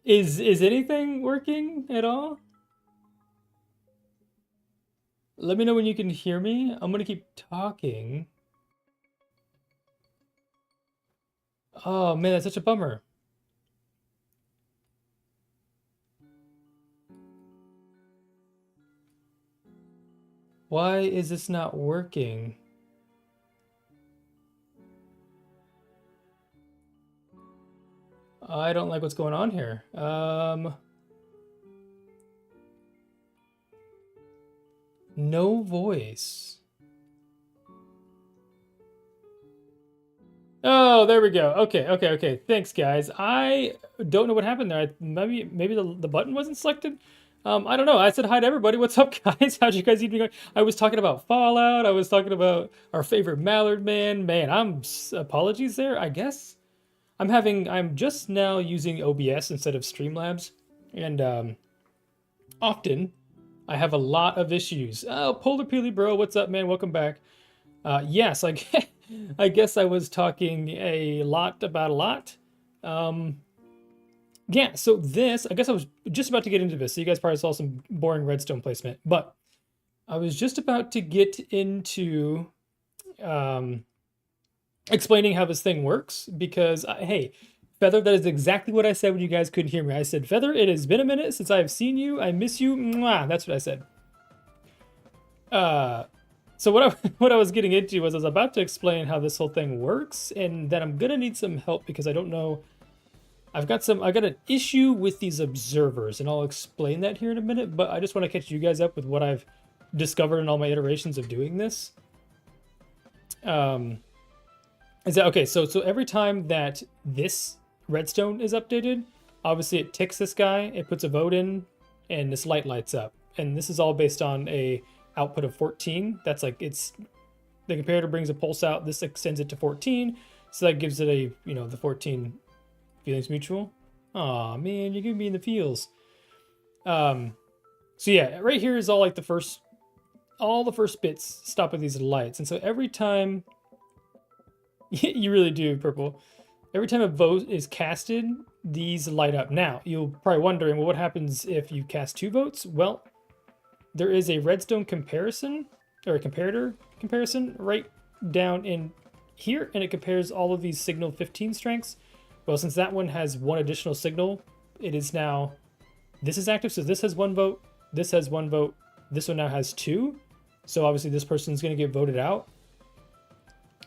Is anything working at all? Let me know when you can hear me. I'm gonna keep talking. Oh man, that's such a bummer. Why is this not working? I don't like what's going on here. No voice. Oh, there we go. Okay. Thanks, guys. I don't know what happened there. Maybe the button wasn't selected. I don't know. I said hi to everybody. What's up, guys? How'd you guys evening going? I was talking about Fallout. I was talking about our favorite Mallard man. Man, apologies there. I guess I'm just now using OBS instead of Streamlabs, and often I have a lot of issues. Oh, Polar Peely Bro, what's up, man? Welcome back. Yes, I guess I was talking a lot about a lot. Yeah, so I guess I was just about to get into this. So you guys probably saw some boring redstone placement, but I was just about to get into um, explaining how this thing works because, hey, Feather, that is exactly what I said when you guys couldn't hear me. I said, Feather, it has been a minute since I have seen you. I miss you. Mwah. That's what I said. Uh, so what I was getting into was I was about to explain how this whole thing works, and that I'm gonna need some help because I don't know. I've got an issue with these observers, and I'll explain that here in a minute. But I just want to catch you guys up with what I've discovered in all my iterations of doing this. Um, is that okay? So every time that this redstone is updated, obviously it ticks this guy, it puts a vote in, and this light lights up. And this is all based on a output of 14. That's like the comparator brings a pulse out. This extends it to 14, so that gives it the 14 feelings mutual. Aw man, you're gonna be in the feels. So yeah, right here is all the first bits stop at these lights, and so every time you really do, Purple. Every time a vote is casted, these light up. Now, you're probably wondering, well, what happens if you cast 2 votes? Well, there is a redstone comparison, or a comparator comparison, right down in here, and it compares all of these signal 15 strengths. Well, since that one has 1 additional signal, it is now, this is active, so this has 1 vote, this has 1 vote, this one now has 2, so obviously this person's going to get voted out.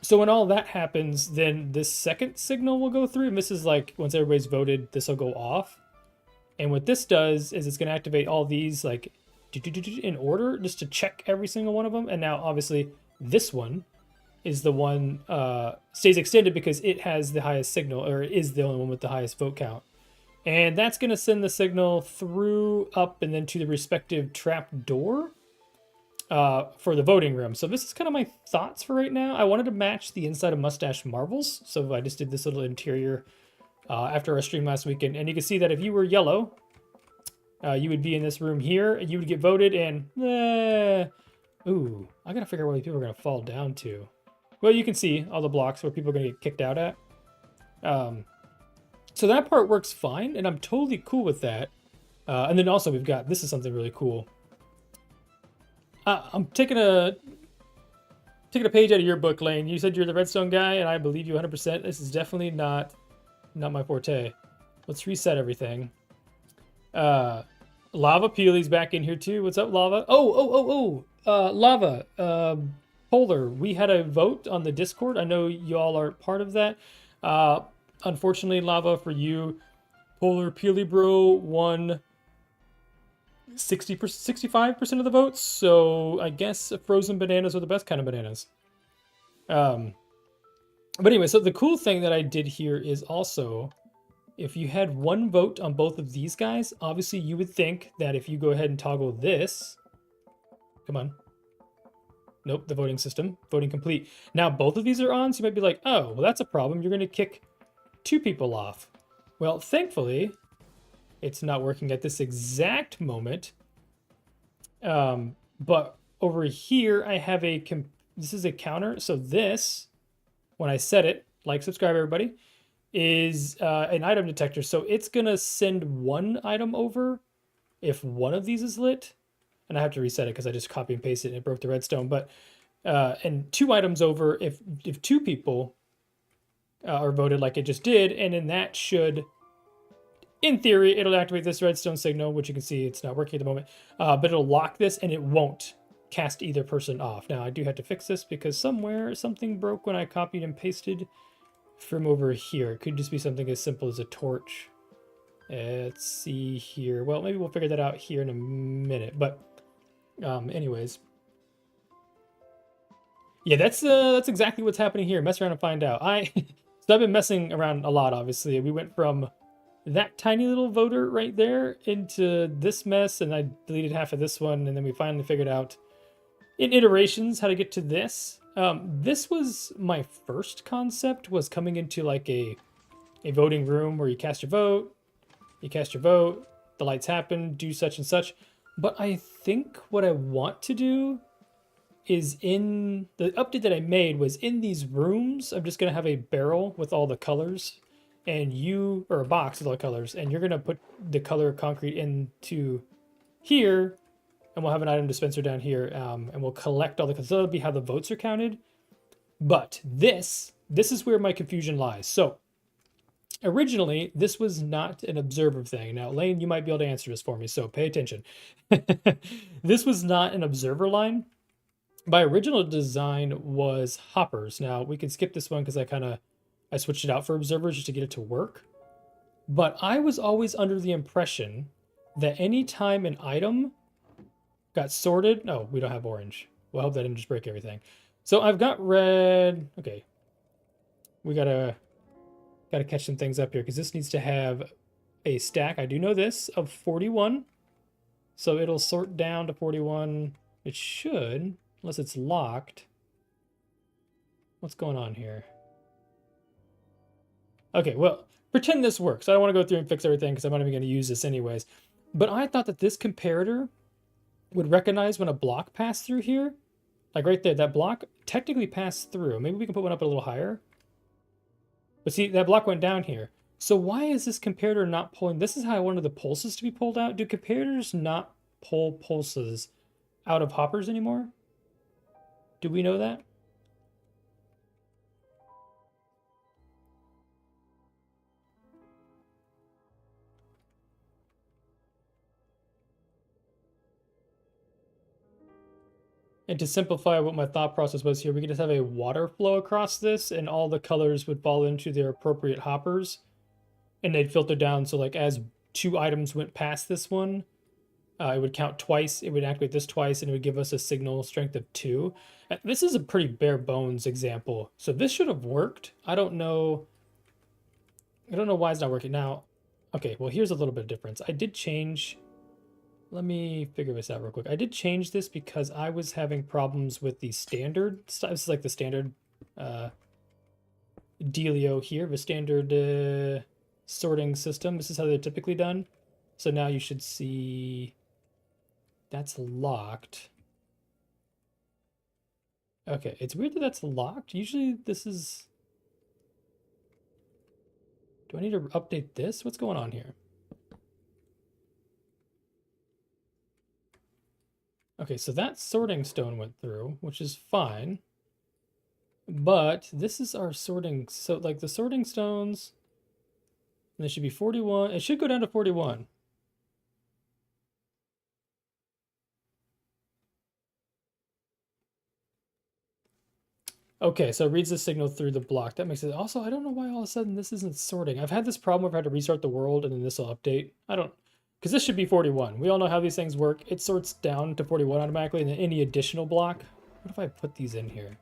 So when all that happens, then this second signal will go through, and this is like, once everybody's voted, this will go off. And what this does is it's going to activate all these like in order just to check every single one of them. And now obviously this one is the one stays extended because it has the highest signal, or is the only one with the highest vote count. And that's going to send the signal through, up, and then to the respective trap door for the voting room. So this is kind of my thoughts for right now. I wanted to match the inside of Mustache Marbles, so I just did this little interior after our stream last weekend. And you can see that if you were yellow, you would be in this room here, and you would get voted, and ooh, I gotta figure out where people are gonna fall down to. Well, you can see all the blocks where people are gonna get kicked out at. So that part works fine, and I'm totally cool with that. And then also we've got, this is something really cool. I'm taking a page out of your book, Lane. You said you're the redstone guy, and I believe you 100%. This is definitely not my forte. Let's reset everything. Lava Peely's back in here too. What's up, Lava? Lava. Polar. We had a vote on the Discord. I know you all are part of that. Unfortunately, Lava, for you, Polar Peely Bro won 65% of the votes, so I guess frozen bananas are the best kind of bananas. But anyway, so the cool thing that I did here is also, if you had 1 vote on both of these guys, obviously you would think that if you go ahead and toggle this, come on. Nope, the voting system, voting complete. Now both of these are on, so you might be like, oh, well that's a problem. You're gonna kick 2 people off. Well, thankfully, it's not working at this exact moment. But over here, I have this is a counter. So this, when I set it, like, subscribe, everybody, is an item detector. So it's going to send one item over if one of these is lit. And I have to reset it because I just copy and pasted it and it broke the redstone. But and 2 items over if 2 people are voted like it just did. And then that should, in theory, it'll activate this redstone signal, which you can see it's not working at the moment. But it'll lock this and it won't cast either person off. Now I do have to fix this because somewhere something broke when I copied and pasted from over here. It could just be something as simple as a torch. Let's see here. Well, maybe we'll figure that out here in a minute. But anyways, yeah, that's exactly what's happening here. Mess around and find out. So I've been messing around a lot. Obviously, we went from that tiny little voter right there into this mess, and I deleted half of this one, and then we finally figured out in iterations how to get to this. This was my first concept, was coming into like a voting room where you cast your vote, the lights happen, do such and such. But I think what I want to do is, in the update that I made, was in these rooms, I'm just going to have a barrel with all the colors, and or a box with all the colors, and you're going to put the color concrete into here, and we'll have an item dispenser down here, and we'll collect all the colors. So that'll be how the votes are counted. But this is where my confusion lies. So originally, this was not an observer thing. Now, Lane, you might be able to answer this for me, so pay attention. This was not an observer line. My original design was hoppers. Now, we can skip this one because I switched it out for observers just to get it to work. But I was always under the impression that anytime an item got sorted... No, we don't have orange. Well, I hope that didn't just break everything. So I've got red. Okay. We gotta catch some things up here because this needs to have a stack. I do know this, of 41. So it'll sort down to 41. It should, unless it's locked. What's going on here? Okay, well, pretend this works. I don't want to go through and fix everything because I'm not even going to use this anyways. But I thought that this comparator would recognize when a block passed through here. Like right there, that block technically passed through. Maybe we can put one up a little higher. But see, that block went down here. So why is this comparator not pulling? This is how I wanted the pulses to be pulled out. Do comparators not pull pulses out of hoppers anymore? Do we know that? And to simplify what my thought process was here, we could just have a water flow across this, and all the colors would fall into their appropriate hoppers, and they'd filter down. So like as 2 items went past this one, it would count twice. It would activate this twice, and it would give us a signal strength of 2. This is a pretty bare bones example, so this should have worked. I don't know why it's not working now. Okay, well, here's a little bit of difference. I did change. Let me figure this out real quick. I did change this because I was having problems with the standard stuff. This is like the standard dealio here, the standard sorting system. This is how they're typically done. So now you should see that's locked. Okay, it's weird that that's locked. Usually this is... Do I need to update this? What's going on here? Okay, so that sorting stone went through, which is fine. But this is our sorting... So, like, the sorting stones... And it should be 41. It should go down to 41. Okay, so it reads the signal through the block. That makes it... Also, I don't know why all of a sudden this isn't sorting. I've had this problem where I've had to restart the world and then this will update. I don't... Because this should be 41. We all know how these things work. It sorts down to 41 automatically, and then any additional block... What if I put these in here?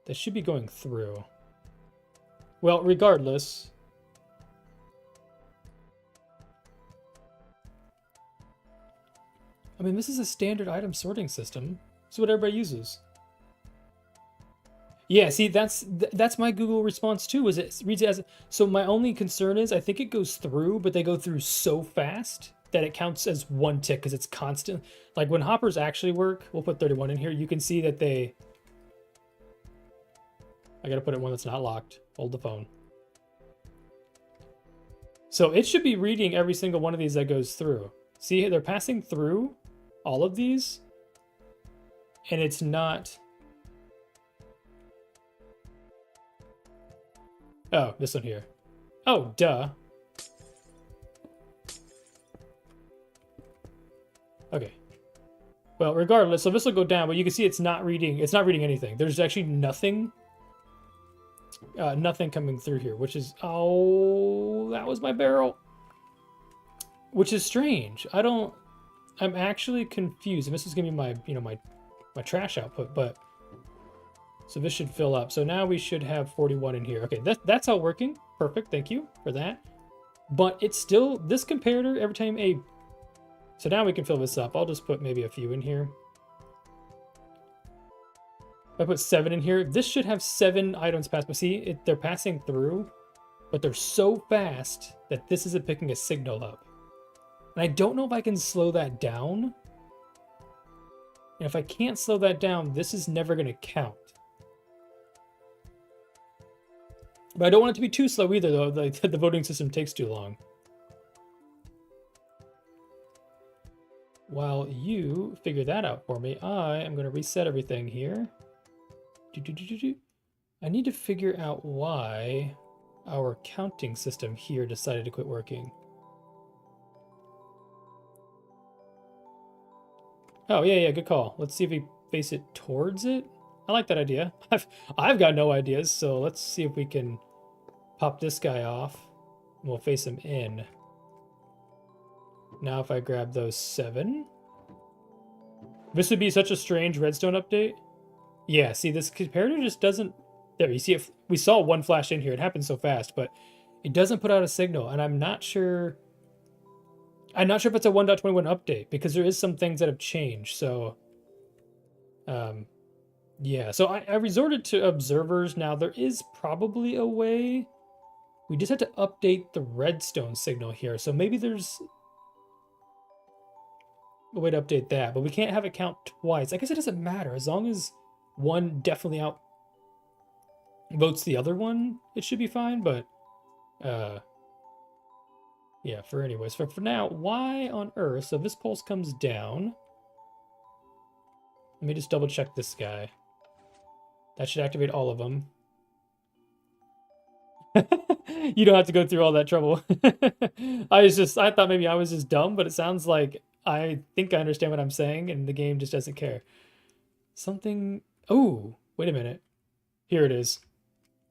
They should be going through. Well, regardless... I mean, this is a standard item sorting system. This is what everybody uses. Yeah, see, that's my Google response too, is it reads it as... So my only concern is I think it goes through, but they go through so fast that it counts as one tick because it's constant. Like when hoppers actually work, we'll put 31 in here, you can see that they... I gotta put it in one that's not locked. Hold the phone. So it should be reading every single one of these that goes through. See, they're passing through all of these, and it's not... Oh, this one here. Oh, duh. Okay. Well, regardless, so this will go down, but you can see it's not reading anything. There's actually nothing coming through here, which is, oh, that was my barrel. Which is strange. I'm actually confused. And this is gonna be my, my trash output, but so this should fill up. So now we should have 41 in here. Okay, that's all working. Perfect, thank you for that. But it's still, this comparator, every time a... So now we can fill this up. I'll just put maybe a few in here. I put 7 in here. This should have 7 items passed. But see, they're passing through, but they're so fast that this isn't picking a signal up. And I don't know if I can slow that down. And if I can't slow that down, this is never going to count. But I don't want it to be too slow either, though. The voting system takes too long. While you figure that out for me, I am going to reset everything here. I need to figure out why our counting system here decided to quit working. Oh, yeah, good call. Let's see if we face it towards it. I like that idea. I've got no ideas, so let's see if we can pop this guy off. And we'll face him in. Now if I grab those 7. This would be such a strange redstone update. Yeah, see, this comparator just doesn't... There, you see, we saw one flash in here. It happened so fast, but it doesn't put out a signal, and I'm not sure... I'm not sure if it's a 1.21 update, because there is some things that have changed, so... yeah, so I resorted to observers. Now, there is probably a way. We just have to update the redstone signal here, so maybe there's a way to update that, but we can't have it count twice. I guess it doesn't matter. As long as one definitely outvotes the other one, it should be fine, but... yeah, for now, why on earth? So this pulse comes down. Let me just double check this guy. That should activate all of them. You don't have to go through all that trouble. I thought maybe I was just dumb, but it sounds like I think I understand what I'm saying, and the game just doesn't care. Something... Oh, wait a minute. Here it is.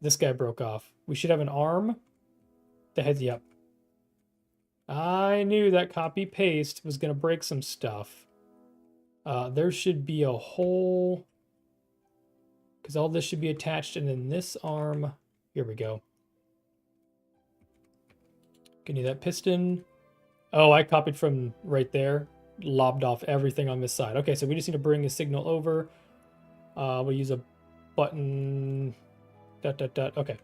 This guy broke off. We should have an arm that heads you up. I knew that copy-paste was going to break some stuff. There should be a hole... Because all this should be attached, and then this arm... Here we go. Can you that piston? Oh, I copied from right there. Lobbed off everything on this side. Okay, so we just need to bring a signal over. We'll use a button... ... Okay.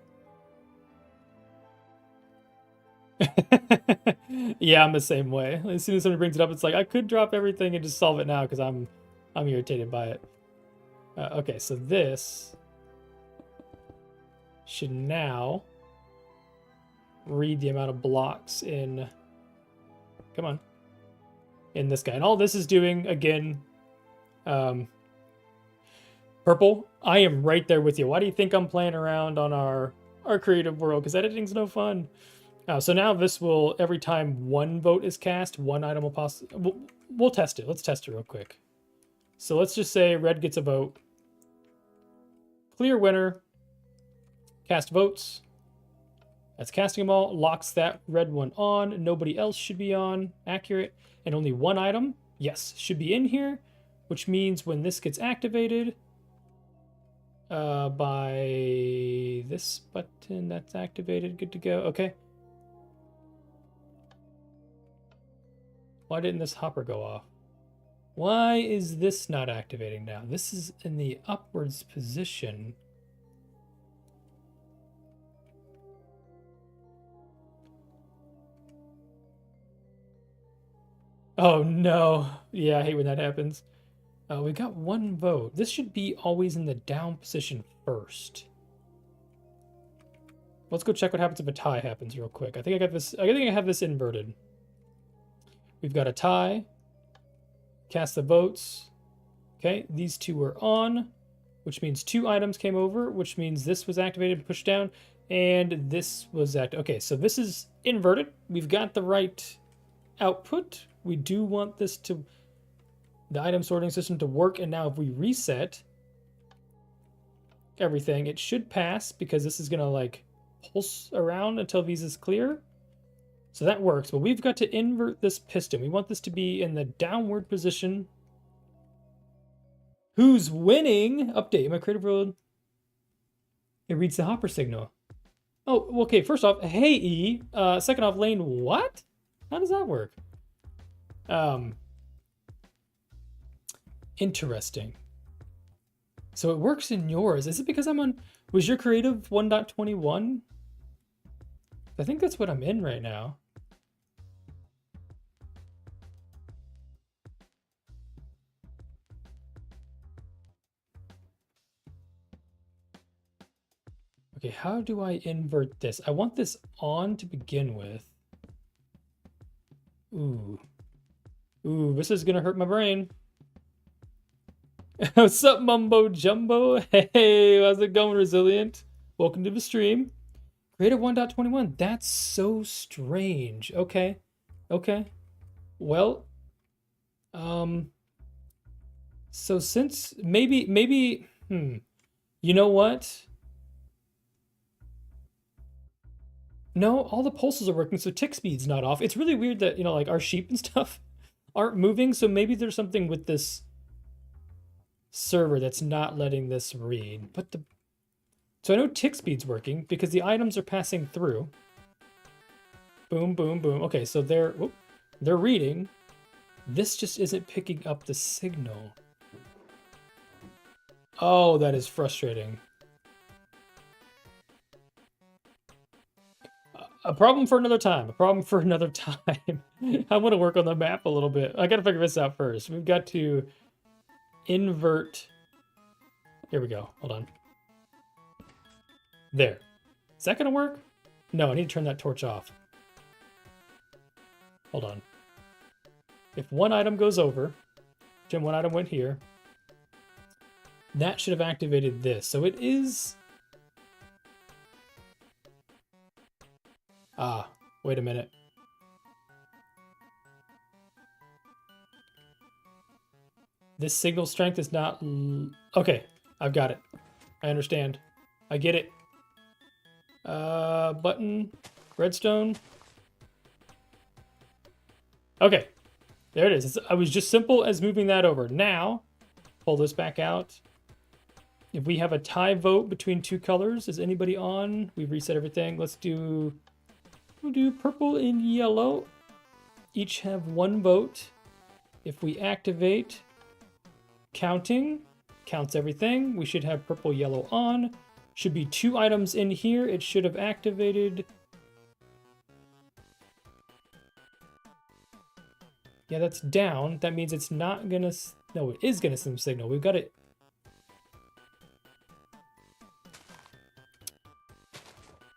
Yeah, I'm the same way. As soon as somebody brings it up, it's like, I could drop everything and just solve it now because I'm irritated by it. Okay, so this should now read the amount of blocks in... Come on. In this guy. And all this is doing, again... Purple, I am right there with you. Why do you think I'm playing around on our creative world? Because editing's no fun. So now this will, every time one vote is cast, one item will possibly... We'll test it. Let's test it real quick. So let's just say red gets a vote. Clear winner. Cast votes. That's casting them all. Locks that red one on. Nobody else should be on. Accurate. And only one item, yes, should be in here. Which means when this gets activated... by this button, that's activated. Good to go. Okay. Why didn't this hopper go off? Why is this not activating now? This is in the upwards position. Oh no. Yeah, I hate when that happens. We got one vote. This should be always in the down position first. Let's go check what happens if a tie happens real quick. I think I got this. I think I have this inverted. We've got a tie. Cast the votes. Okay, these two were on, which means 2 items came over, which means this was activated and pushed down, and this was active. Okay, so this is inverted. We've got the right output. We do want this to, the item sorting system to work, and now if we reset everything, it should pass because this is gonna like pulse around until these is clear. So that works, but we've got to invert this piston. We want this to be in the downward position. Who's winning? Update in my creative world. It reads the hopper signal. Oh, okay. First off, hey E. Second off, Lane, what? How does that work? Interesting. So it works in yours. Is it because I'm on? Was your creative 1.21? I think that's what I'm in right now. Okay, how do I invert this? I want this on to begin with. Ooh. Ooh, this is gonna hurt my brain. What's up, Mumbo Jumbo? Hey, how's it going, Resilient? Welcome to the stream. Creative 1.21. That's so strange. Okay. Okay. Well, so since maybe, you know what? No, all the pulses are working, so tick speed's not off. It's really weird that, you know, like our sheep and stuff aren't moving, so maybe there's something with this server that's not letting this read. But so I know tick speed's working because the items are passing through. Boom, boom, boom. Okay, so they're reading. This just isn't picking up the signal. Oh, that is frustrating. A problem for another time. A problem for another time. I want to work on the map a little bit. I got to figure this out first. We've got to invert. Here we go. Hold on. There. Is that going to work? No, I need to turn that torch off. Hold on. If one item goes over, Jim, one item went here. That should have activated this. So it is... Ah, wait a minute. This signal strength is not... Okay, I've got it. I understand. I get it. Button, redstone. Okay, there it is. I was just simple as moving that over. Now, pull this back out. If we have a tie vote between 2 colors, is anybody on? We've reset everything. Let's do... We'll do purple and yellow. Each have 1 vote. If we activate counting, counts everything. We should have purple, yellow on. Should be 2 items in here. It should have activated. Yeah, that's down. That means it's not gonna... No, it is gonna send signal. We've got it.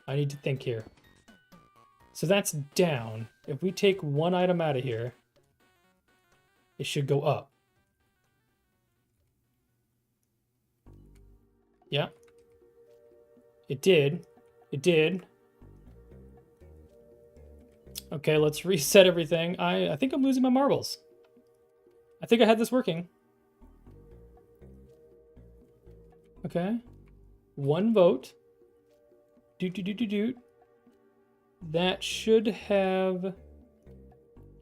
I need to think here. So that's down. If we take 1 item out of here, it should go up. Yeah. It did. It did. Okay, let's reset everything. I think I'm losing my marbles. I think I had this working. Okay. 1 vote. Doot. That should have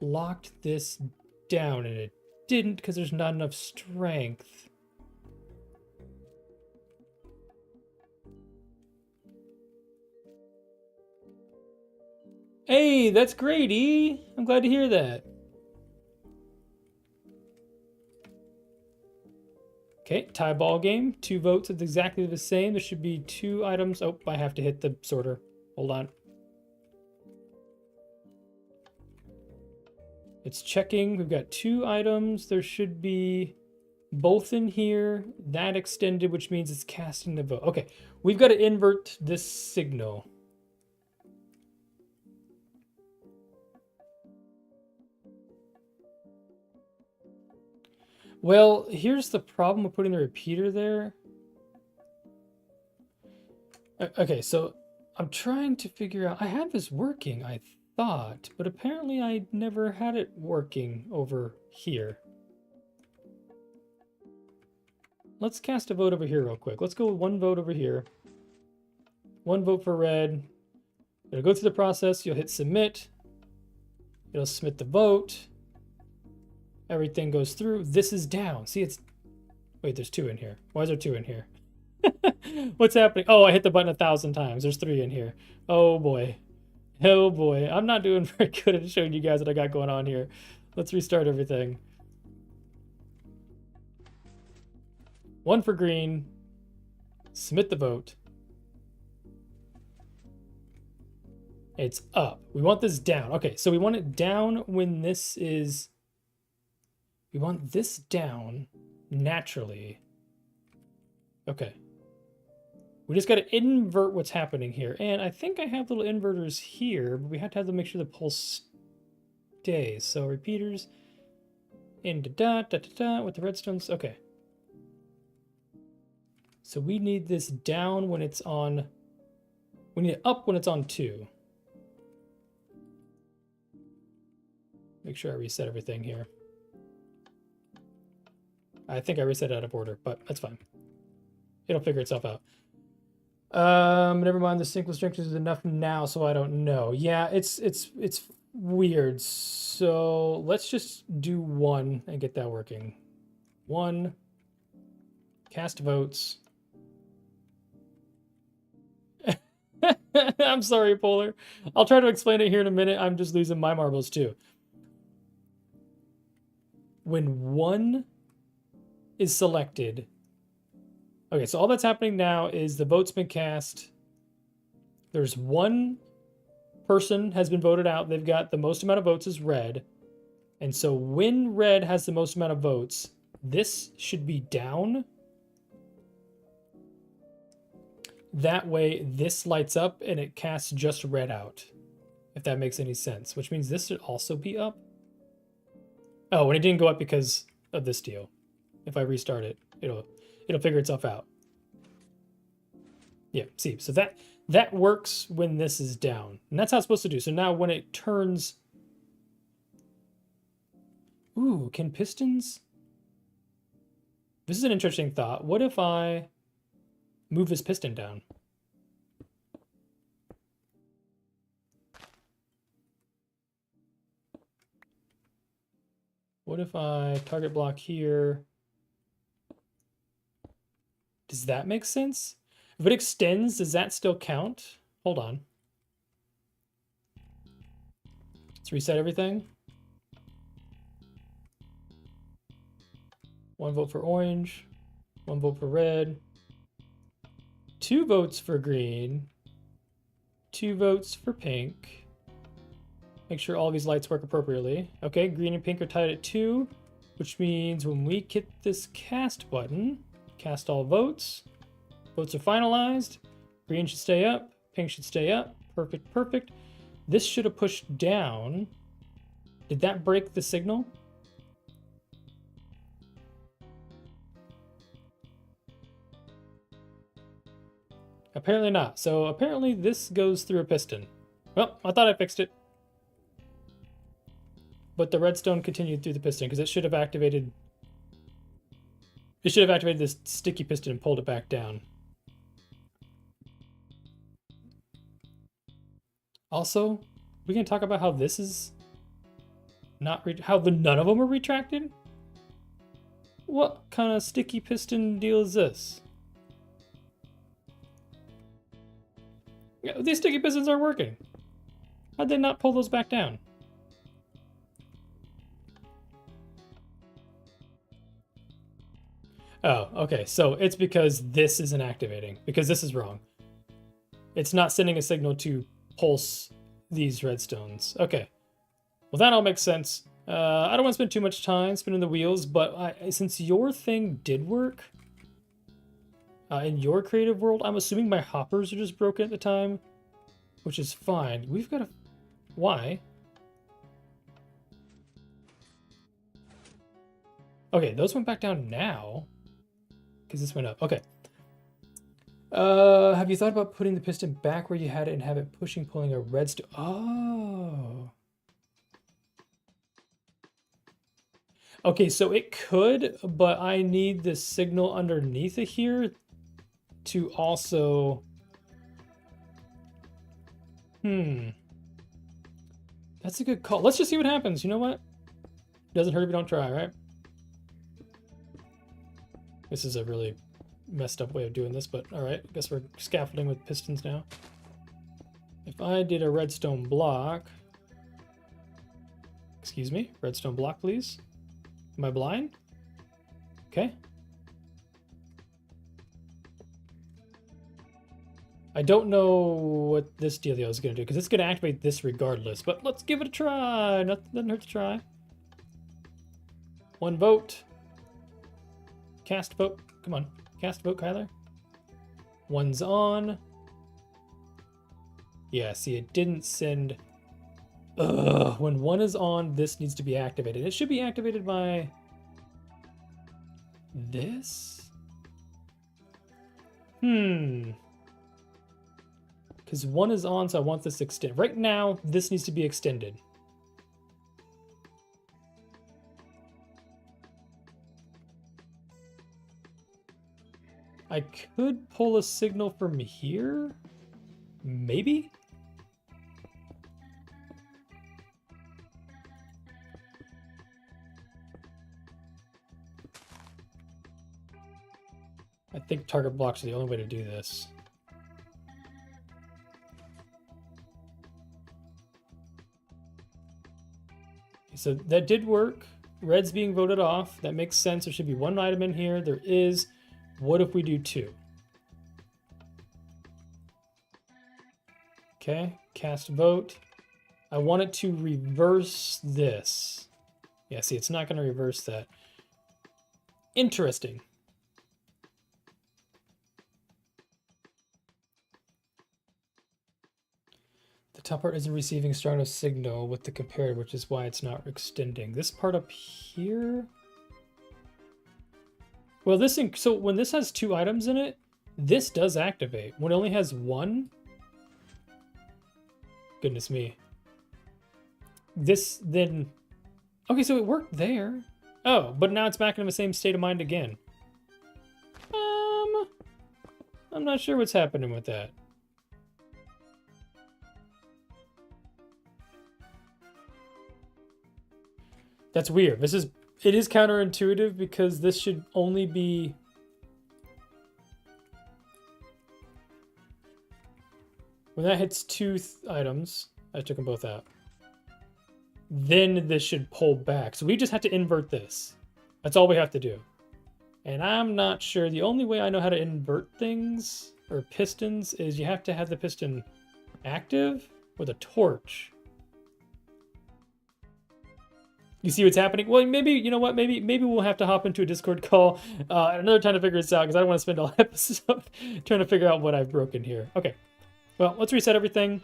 locked this down, and it didn't because there's not enough strength. Hey, that's great, E. I'm glad to hear that. Okay, tie ball game. 2 votes. It's exactly the same. There should be 2 items. Oh, I have to hit the sorter. Hold on. It's checking. We've got 2 items. There should be both in here. That extended, which means it's casting the vote. Okay, we've got to invert this signal. Well, here's the problem with putting the repeater there. Okay, so I'm trying to figure out... I had this working, I thought, but apparently I never had it working over here. Let's cast a vote over here real quick. Let's go with 1 vote over here. 1 vote for red. It'll go through the process. You'll hit submit. It'll submit the vote. Everything goes through. This is down. See, it's... Wait, there's 2 in here. Why is there 2 in here? What's happening? Oh, I hit the button 1,000 times. There's 3 in here. Oh, boy. Oh, boy. I'm not doing very good at showing you guys what I got going on here. Let's restart everything. 1 for green. Submit the vote. It's up. We want this down. Okay, so we want it down when this is... We want this down naturally. Okay. We just got to invert what's happening here. And I think I have little inverters here, but we have to make sure the pulse stays. So repeaters into dot, dot, dot, dot with the redstones. Okay. So we need this down when it's on... We need it up when it's on 2. Make sure I reset everything here. I think I reset it out of order, but that's fine. It'll figure itself out. Never mind, the sync restrictions is enough now, so I don't know. Yeah, it's weird. So let's just do 1 and get that working. 1. Cast votes. I'm sorry, Polar. I'll try to explain it here in a minute. I'm just losing my marbles too. When 1 is selected... Okay, so all that's happening now is the vote's been cast. There's 1 person has been voted out. They've got the most amount of votes is red. And so when red has the most amount of votes, this should be down. That way, this lights up and it casts just red out, if that makes any sense. Which means this should also be up. Oh, and it didn't go up because of this deal. If I restart it, it'll figure itself out. Yeah, see, so that works when this is down. And that's how it's supposed to do. So now when it turns... Ooh, can pistons... This is an interesting thought. What if I move this piston down? What if I target block here? Does that make sense? If it extends, does that still count? Hold on. Let's reset everything. 1 vote for orange, 1 vote for red, 2 votes for green, 2 votes for pink. Make sure all these lights work appropriately. Okay, green and pink are tied at 2, which means when we hit this cast button, cast all votes, votes are finalized, green should stay up, pink should stay up, perfect, perfect. This should have pushed down. Did that break the signal? Apparently not. So apparently this goes through a piston. Well, I thought I fixed it. But the redstone continued through the piston because it should have activated... It should have activated this sticky piston and pulled it back down. Also, we can talk about how this is not... how none of them are retracted? What kind of sticky piston deal is this? Yeah, these sticky pistons aren't working. How'd they not pull those back down? Oh, okay. So it's because this isn't activating. Because this is wrong. It's not sending a signal to pulse these redstones. Okay. Well, that all makes sense. I don't want to spend too much time spinning the wheels, but since your thing did work in your creative world, I'm assuming my hoppers are just broken at the time, which is fine. We've got a... Why? Okay, those went back down now. Because this went up. Okay. Have you thought about putting the piston back where you had it and have it pushing, pulling a redstone? Oh. Okay, so it could, but I need the signal underneath it here to also... That's a good call. Let's just see what happens. You know what? Doesn't hurt if you don't try, right? This is a really messed up way of doing this, but all right. I guess we're scaffolding with pistons now. If I did a redstone block... Excuse me? Redstone block, please. Am I blind? Okay. I don't know what this dealio is going to do, because it's going to activate this regardless, but let's give it a try. Nothing doesn't hurt to try. 1 vote. Cast vote. Come on. Cast vote, Kyler. 1's on. Yeah, see, it didn't send... Ugh, when 1 is on, this needs to be activated. It should be activated by... this? Because 1 is on, so I want this extended. Right now, this needs to be extended. I could pull a signal from here? Maybe? I think target blocks are the only way to do this. So that did work. Red's being voted off. That makes sense. There should be 1 item in here. There is. What if we do 2? Okay, cast vote. I want it to reverse this. Yeah, see, it's not going to reverse that. Interesting. The top part isn't receiving strong enough signal with the comparator, which is why it's not extending. This part up here... Well, this so when this has 2 items in it, this does activate. When it only has 1... Goodness me. This then... Okay, so it worked there. Oh, but now it's back in the same state of mind again. I'm not sure what's happening with that. That's weird. It is counterintuitive because this should only be... When that hits 2 items, I took them both out. Then this should pull back. So we just have to invert this. That's all we have to do. And I'm not sure. The only way I know how to invert things, or pistons, is you have to have the piston active with a torch. You see what's happening? Well, maybe, you know what? Maybe we'll have to hop into a Discord call another time to figure this out, because I don't want to spend all episode trying to figure out what I've broken here. Okay. Well, let's reset everything.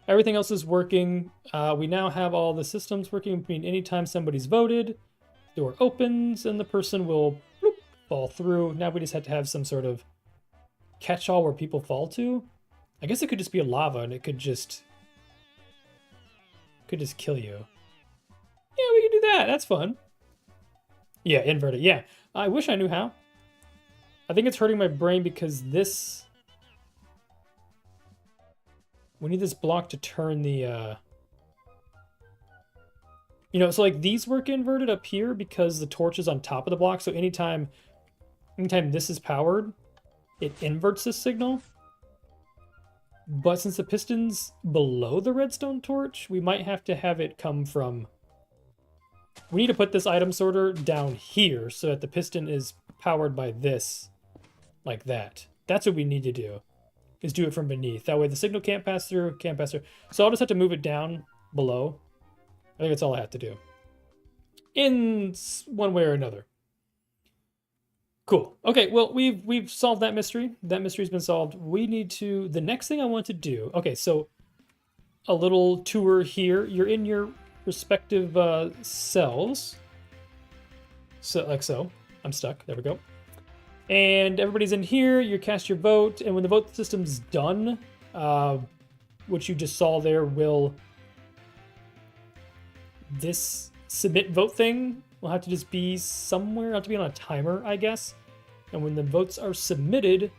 Everything else is working. We now have all the systems working. Anytime somebody's voted, the door opens and the person will bloop, fall through. Now we just have to have some sort of catch-all where people fall to. I guess it could just be a lava and it could just kill you. Yeah, we can do that. That's fun. Yeah, invert it. Yeah. I wish I knew how. I think it's hurting my brain because this... We need this block to turn the... You know, so like these work inverted up here because the torch is on top of the block. So anytime this is powered, it inverts this signal. But since the piston's below the redstone torch, we might have to have it come from... We need to put this item sorter down here so that the piston is powered by this, like that. That's what we need to do, is do it from beneath. That way the signal can't pass through, So I'll just have to move it down below. I think that's all I have to do. In one way or another. Cool. Okay, well, we've solved that mystery. That mystery's been solved. We need to... The next thing I want to do... Okay, so a little tour here. You're in your respective cells. So, like so. I'm stuck. There we go. And everybody's in here. You cast your vote. And when the vote system's done, what you just saw there will... This submit vote thing will have to just be somewhere. It'll have to be on a timer, I guess. And when the votes are submitted,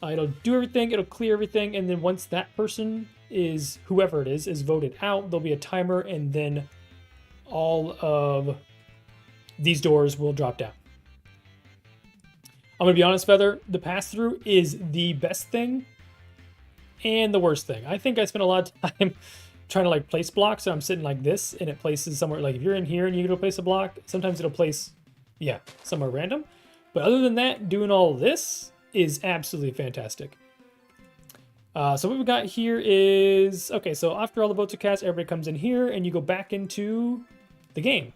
it'll do everything. It'll clear everything. And then once that person is, whoever it is voted out, there'll be a timer. And then all of these doors will drop down. I'm going to be honest, Feather, the pass-through is the best thing and the worst thing. I think I spent a lot of time trying to like place blocks, and I'm sitting like this, and it places somewhere. Like if you're in here and you go place a block, sometimes it'll place, yeah, somewhere random. But other than that, doing all this is absolutely fantastic. So what we've got here is, okay, so after all the votes are cast, everybody comes in here, and you go back into the game.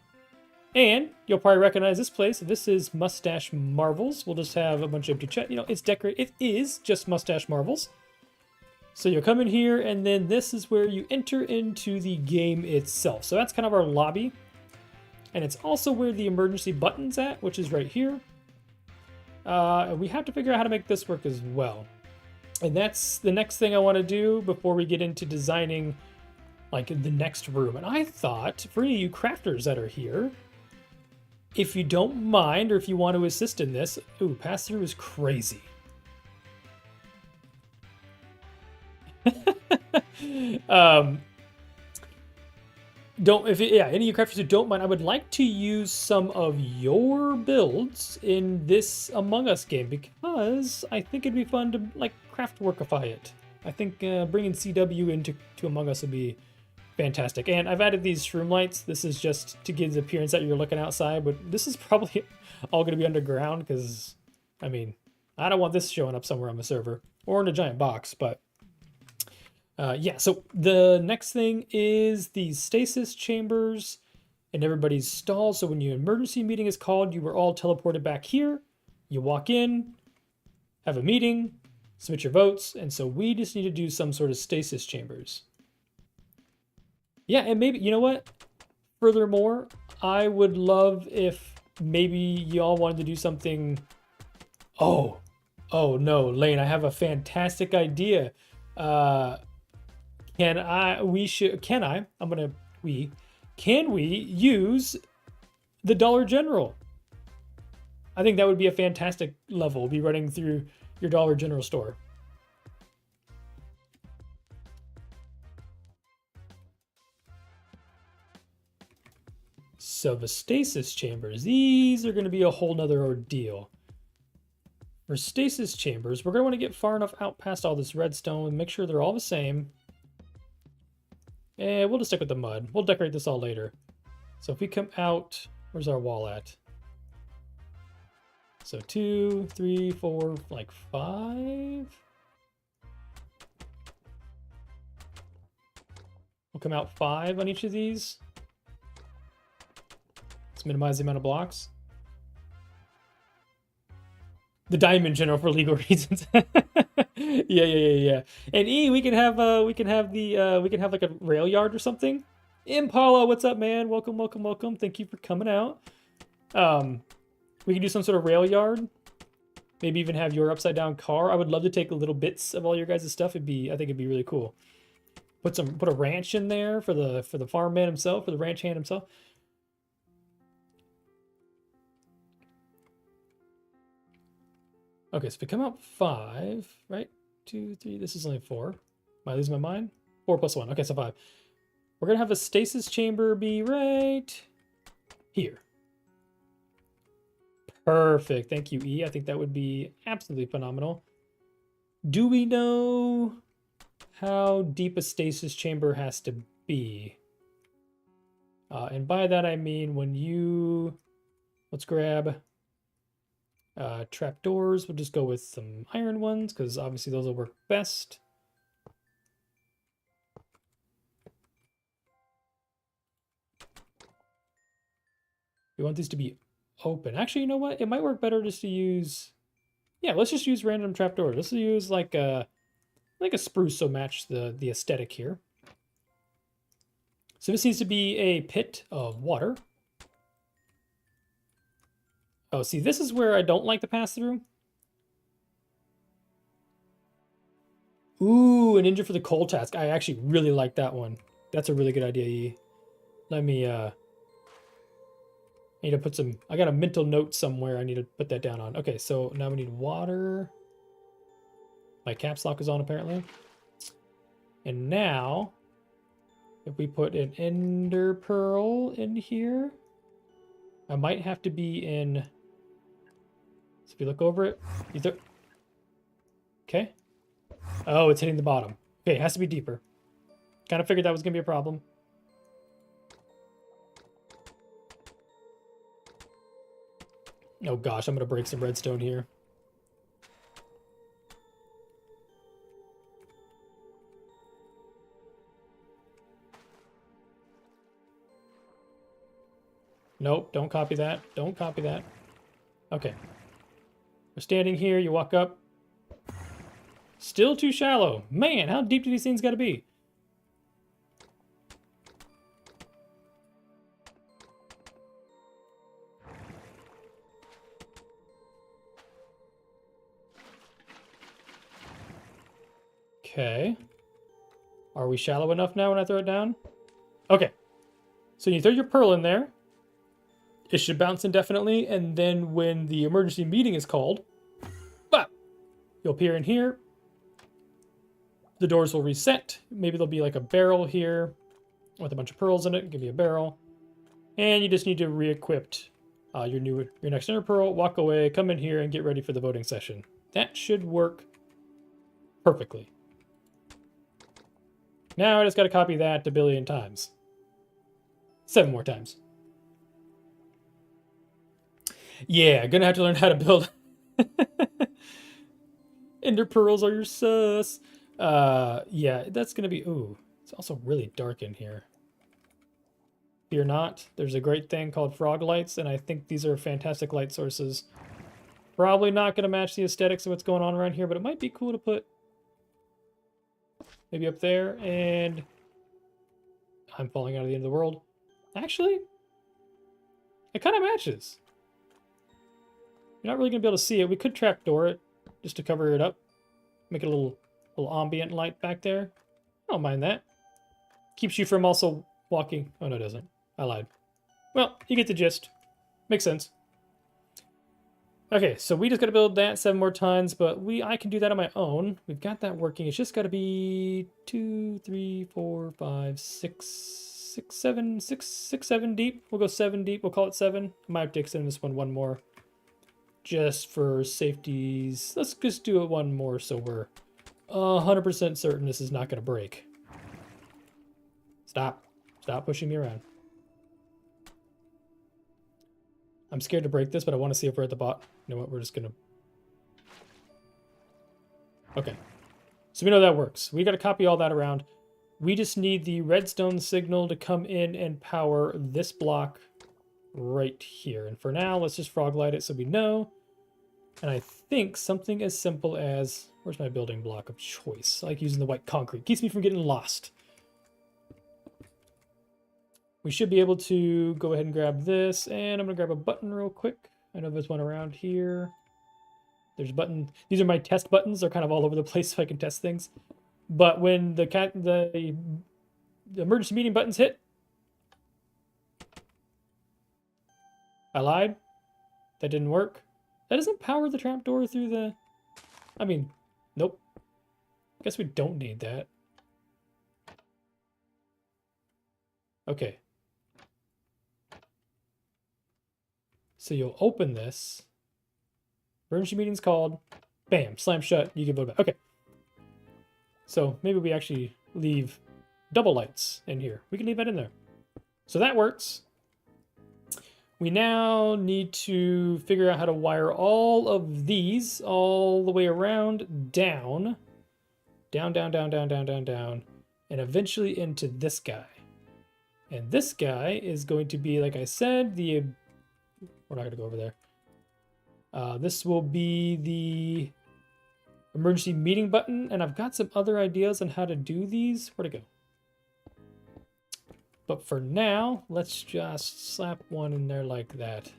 And you'll probably recognize this place. This is Mustache Marvels. We'll just have a bunch of empty chat. You know, it's decorated. It is just Mustache Marvels. So you'll come in here, and then this is where you enter into the game itself. So that's kind of our lobby. And it's also where the emergency button's at, which is right here. We have to figure out how to make this work as well. And that's the next thing I want to do before we get into designing like the next room. And I thought, for any of you crafters that are here, if you don't mind, or if you want to assist in this, ooh, pass-through is crazy. Any of you crafters who don't mind, I would like to use some of your builds in this Among Us game, because I think it'd be fun to like craftworkify it. I think bringing CW into Among Us would be fantastic. And I've added these shroom lights. This is just to give the appearance that you're looking outside, but this is probably all going to be underground because, I mean, I don't want this showing up somewhere on the server or in a giant box, but yeah, so the next thing is these stasis chambers in everybody's stalls. So when your emergency meeting is called, you were all teleported back here. You walk in, have a meeting, submit your votes, and so we just need to do some sort of stasis chambers. Yeah, and maybe, you know what? Furthermore, I would love if maybe y'all wanted to do something... Oh no, Lane, I have a fantastic idea. Can we use the Dollar General? I think that would be a fantastic level. Be running through your Dollar General store. So the stasis chambers, these are going to be a whole nother ordeal. For stasis chambers, we're going to want to get far enough out past all this redstone and make sure they're all the same. And we'll just stick with the mud. We'll decorate this all later. So if we come out, where's our wall at? So 2, 3, 4, like 5. We'll come out 5 on each of these. Let's minimize the amount of blocks. The diamond general for legal reasons. Yeah. And E, we can have like a rail yard or something. Impala, what's up, man? Welcome. Thank you for coming out. We can do some sort of rail yard. Maybe even have your upside down car. I would love to take little bits of all your guys' stuff. I think it'd be really cool. Put a ranch in there for the farm man himself, for the ranch hand himself. Okay, so if we come out 5, right? 2, 3, this is only 4. Am I losing my mind? 4 plus 1. Okay, so 5. We're going to have a stasis chamber be right here. Perfect. Thank you, E. I think that would be absolutely phenomenal. Do we know how deep a stasis chamber has to be? And by that I mean when you... Let's grab... trapdoors, we'll just go with some iron ones because obviously those will work best. We want these to be open. Actually, you know what? It might work better just to use... Yeah, let's just use random trapdoors. Let's use like a spruce so match the aesthetic here. So this needs to be a pit of water. Oh, see, this is where I don't like to pass through. Ooh, an engine for the coal task. I actually really like that one. That's a really good idea, E. Let me, I need to put some, I got a mental note somewhere I need to put that down on. Okay, so now we need water. My caps lock is on, apparently. And now, if we put an ender pearl in here, I might have to be in, so if you look over it, either, okay. Oh, it's hitting the bottom. Okay, it has to be deeper. Kind of figured that was going to be a problem. Oh gosh, I'm going to break some redstone here. Nope, don't copy that. Don't copy that. Okay. We're standing here, you walk up. Still too shallow. Man, how deep do these things got to be? Okay. Are we shallow enough now when I throw it down? Okay. So you throw your pearl in there. It should bounce indefinitely, and then when the emergency meeting is called, bah, you'll appear in here. The doors will reset. Maybe there'll be like a barrel here with a bunch of pearls in it. Give me a barrel. And you just need to re-equip your next ender pearl, walk away, come in here, and get ready for the voting session. That should work perfectly. Now I just got to copy that a billion times. 7 more times. Yeah, gonna have to learn how to build. Ender pearls are your sus. Yeah, that's gonna be. Ooh, it's also really dark in here. Fear not. There's a great thing called frog lights, and I think these are fantastic light sources. Probably not gonna match the aesthetics of what's going on around here, but it might be cool to put maybe up there. And I'm falling out of the end of the world. Actually, it kind of matches. You're not really gonna be able to see it. We could trapdoor it just to cover it up. Make it a little ambient light back there. I don't mind that. Keeps you from also walking. Oh, no, it doesn't. I lied. Well, you get the gist. Makes sense. Okay, so we just got to build that 7 more times, but I can do that on my own. We've got that working. It's just got to be 2, 3, 4, 5, 6, 7 deep. We'll go 7 deep. We'll call it 7. I might have to extend this one more. Just for safeties. Let's just do it one more so we're 100% certain this is not going to break. Stop. Stop pushing me around. I'm scared to break this, but I want to see if we're at the bottom. You know what? We're just going to... Okay. So we know that works. We got to copy all that around. We just need the redstone signal to come in and power this block right here. And for now, let's just frog light it so we know. And I think something as simple as... Where's my building block of choice? I like using the white concrete. Keeps me from getting lost. We should be able to go ahead and grab this. And I'm going to grab a button real quick. I know there's one around here. There's a button. These are my test buttons. They're kind of all over the place so I can test things. But when the emergency meeting buttons hit... I lied. That didn't work. That doesn't power the trapdoor through the... I mean, nope. Guess we don't need that. Okay. So you'll open this. Emergency meeting's called. Bam, slam shut. You can vote back. Okay. So maybe we actually leave double lights in here. We can leave that in there. So that works. We now need to figure out how to wire all of these all the way around down. Down, down, down, down, down, down, down. And eventually into this guy. And this guy is going to be, like I said, the... We're not going to go over there. This will be the emergency meeting button. And I've got some other ideas on how to do these. Where'd it go? But for now, let's just slap one in there like that.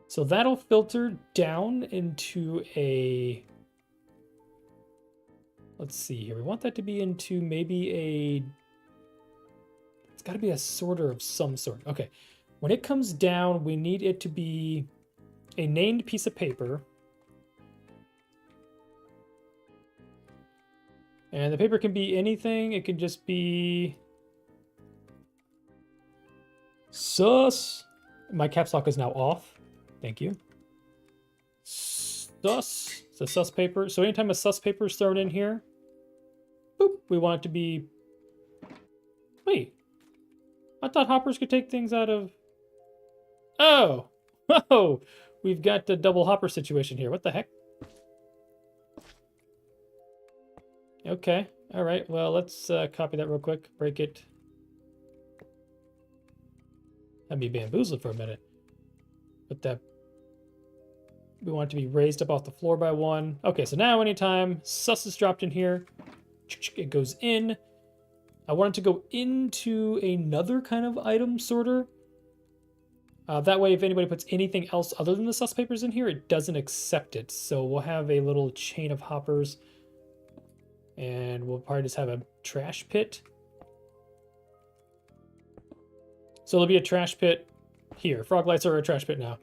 So that'll filter down into a... Let's see here. We want that to be into maybe a... It's got to be a sorter of some sort. Okay. When it comes down, we need it to be a named piece of paper. And the paper can be anything. It can just be... sus. My caps lock is now off. Thank you. Sus. It's a sus paper. So anytime a sus paper is thrown in here, boop, we want it to be... Wait. I thought hoppers could take things out of... Oh! Oh! We've got the double hopper situation here. What the heck? Okay. Alright, well, let's copy that real quick. Break it. Had me bamboozled for a minute. But that... We want it to be raised up off the floor by 1. Okay, so now anytime sus is dropped in here, it goes in. I want it to go into another kind of item sorter. That way, if anybody puts anything else other than the sus papers in here, it doesn't accept it. So we'll have a little chain of hoppers. And we'll probably just have a trash pit. So there'll be a trash pit here. Frog lights are a trash pit now.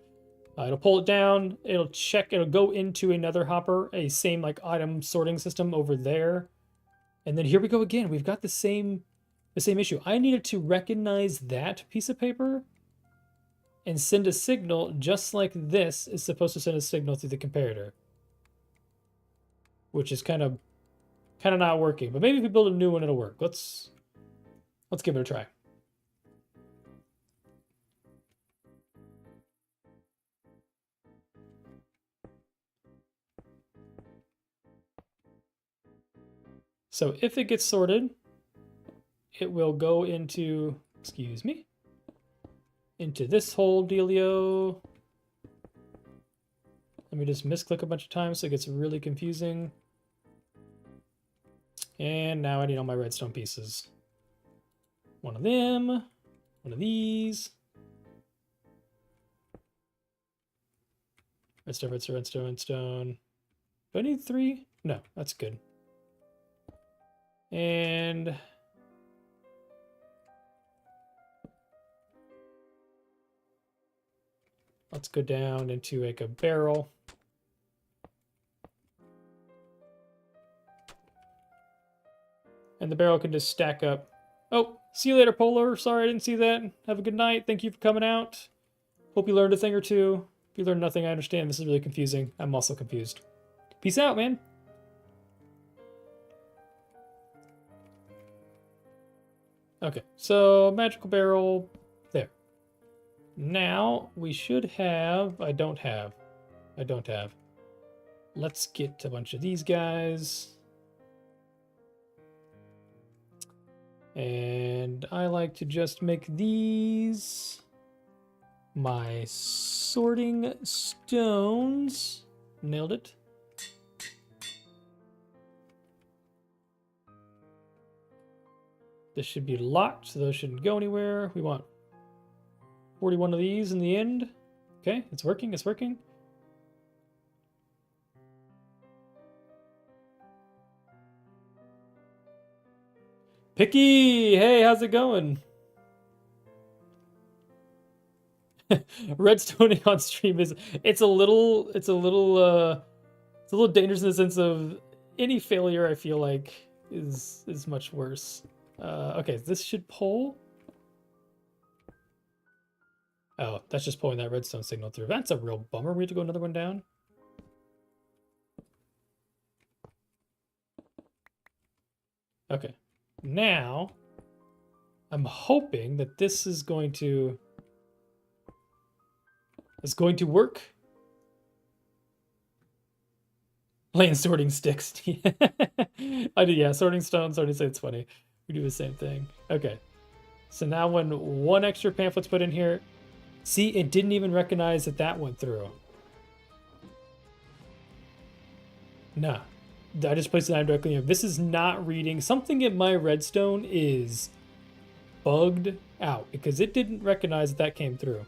It'll pull it down. It'll check. It'll go into another hopper, a same like item sorting system over there. And then here we go again. We've got the same issue. I needed to recognize that piece of paper and send a signal just like this is supposed to send a signal through the comparator, which is kind of not working. But maybe if we build a new one, it'll work. Let's give it a try. So if it gets sorted, it will go into, excuse me, into this whole dealio. Let me just misclick a bunch of times so it gets really confusing. And now I need all my redstone pieces. One of them, one of these. Redstone, redstone, redstone, redstone. Do I need 3? No, that's good. And let's go down into like a barrel. And the barrel can just stack up. Oh, see you later, Polar. Sorry I didn't see that. Have a good night. Thank you for coming out. Hope you learned a thing or two. If you learned nothing, I understand. This is really confusing. I'm also confused. Peace out, man. Okay, so magical barrel there. Now we should have, I don't have. Let's get a bunch of these guys. And I like to just make these my sorting stones. Nailed it. This should be locked, so those shouldn't go anywhere. We want 41 of these in the end. Okay, it's working, it's working. Picky! Hey, how's it going? Redstoning on stream is it's a little dangerous in the sense of any failure I feel like is much worse. Okay, this should pull. Oh, that's just pulling that redstone signal through. That's a real bummer. We have to go another one down. Okay, now I'm hoping that this is going to work. Playing sorting sticks. I do, yeah, sorting stones, sorting say it's funny. We do the same thing. Okay. So now when one extra pamphlet's put in here, see, it didn't even recognize that that went through. Nah. I just placed it down directly here. This is not reading. Something in my redstone is bugged out because it didn't recognize that came through.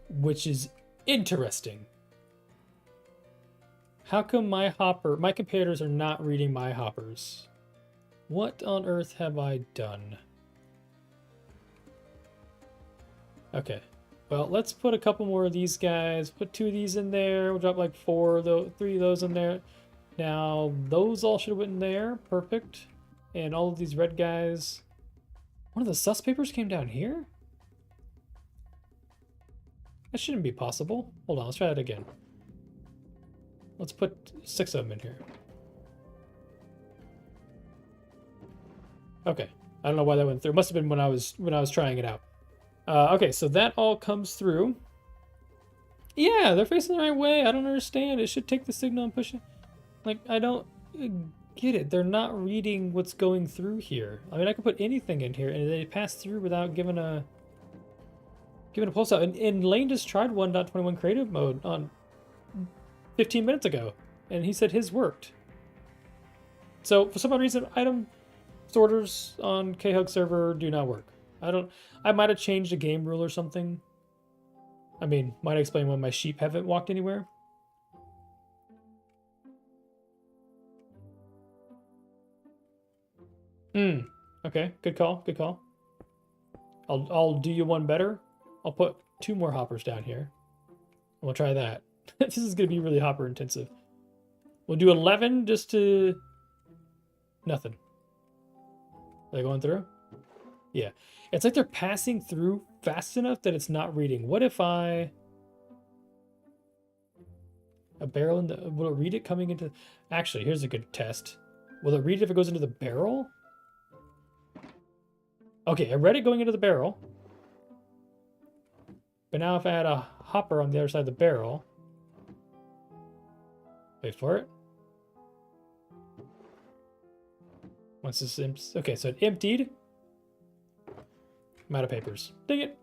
which is interesting. How come my comparators are not reading my hoppers? What on earth have I done? Okay, well, let's put a couple more of these guys. Put 2 of these in there. We'll drop like 3 of those in there. Now, those all should have went in there. Perfect. And all of these red guys. One of the sus papers came down here? That shouldn't be possible. Hold on, let's try that again. Let's put 6 of them in here. Okay, I don't know why that went through. It must have been when I was trying it out. Okay, so that all comes through. Yeah, they're facing the right way. I don't understand. It should take the signal and push it. Like, I don't get it. They're not reading what's going through here. I mean, I could put anything in here and they pass through without giving a pulse out. And Lane just tried 1.21 creative mode on 15 minutes ago, and he said his worked. So for some odd reason, item sorters on Khug server do not work. I might have changed a game rule or something. I mean, might explain why my sheep haven't walked anywhere. Okay, good call, good call. I'll do you one better. I'll put 2 more hoppers down here. We'll try that. This is going to be really hopper intensive. We'll do 11 just to... Nothing. Are they going through? Yeah. It's like they're passing through fast enough that it's not reading. What if I... A barrel in the... Will it read it coming into... Actually, here's a good test. Will it read it if it goes into the barrel? Okay, I read it going into the barrel. But now if I had a hopper on the other side of the barrel... Wait for it. Once this empties... Okay, so it emptied. I'm out of papers. Dang it.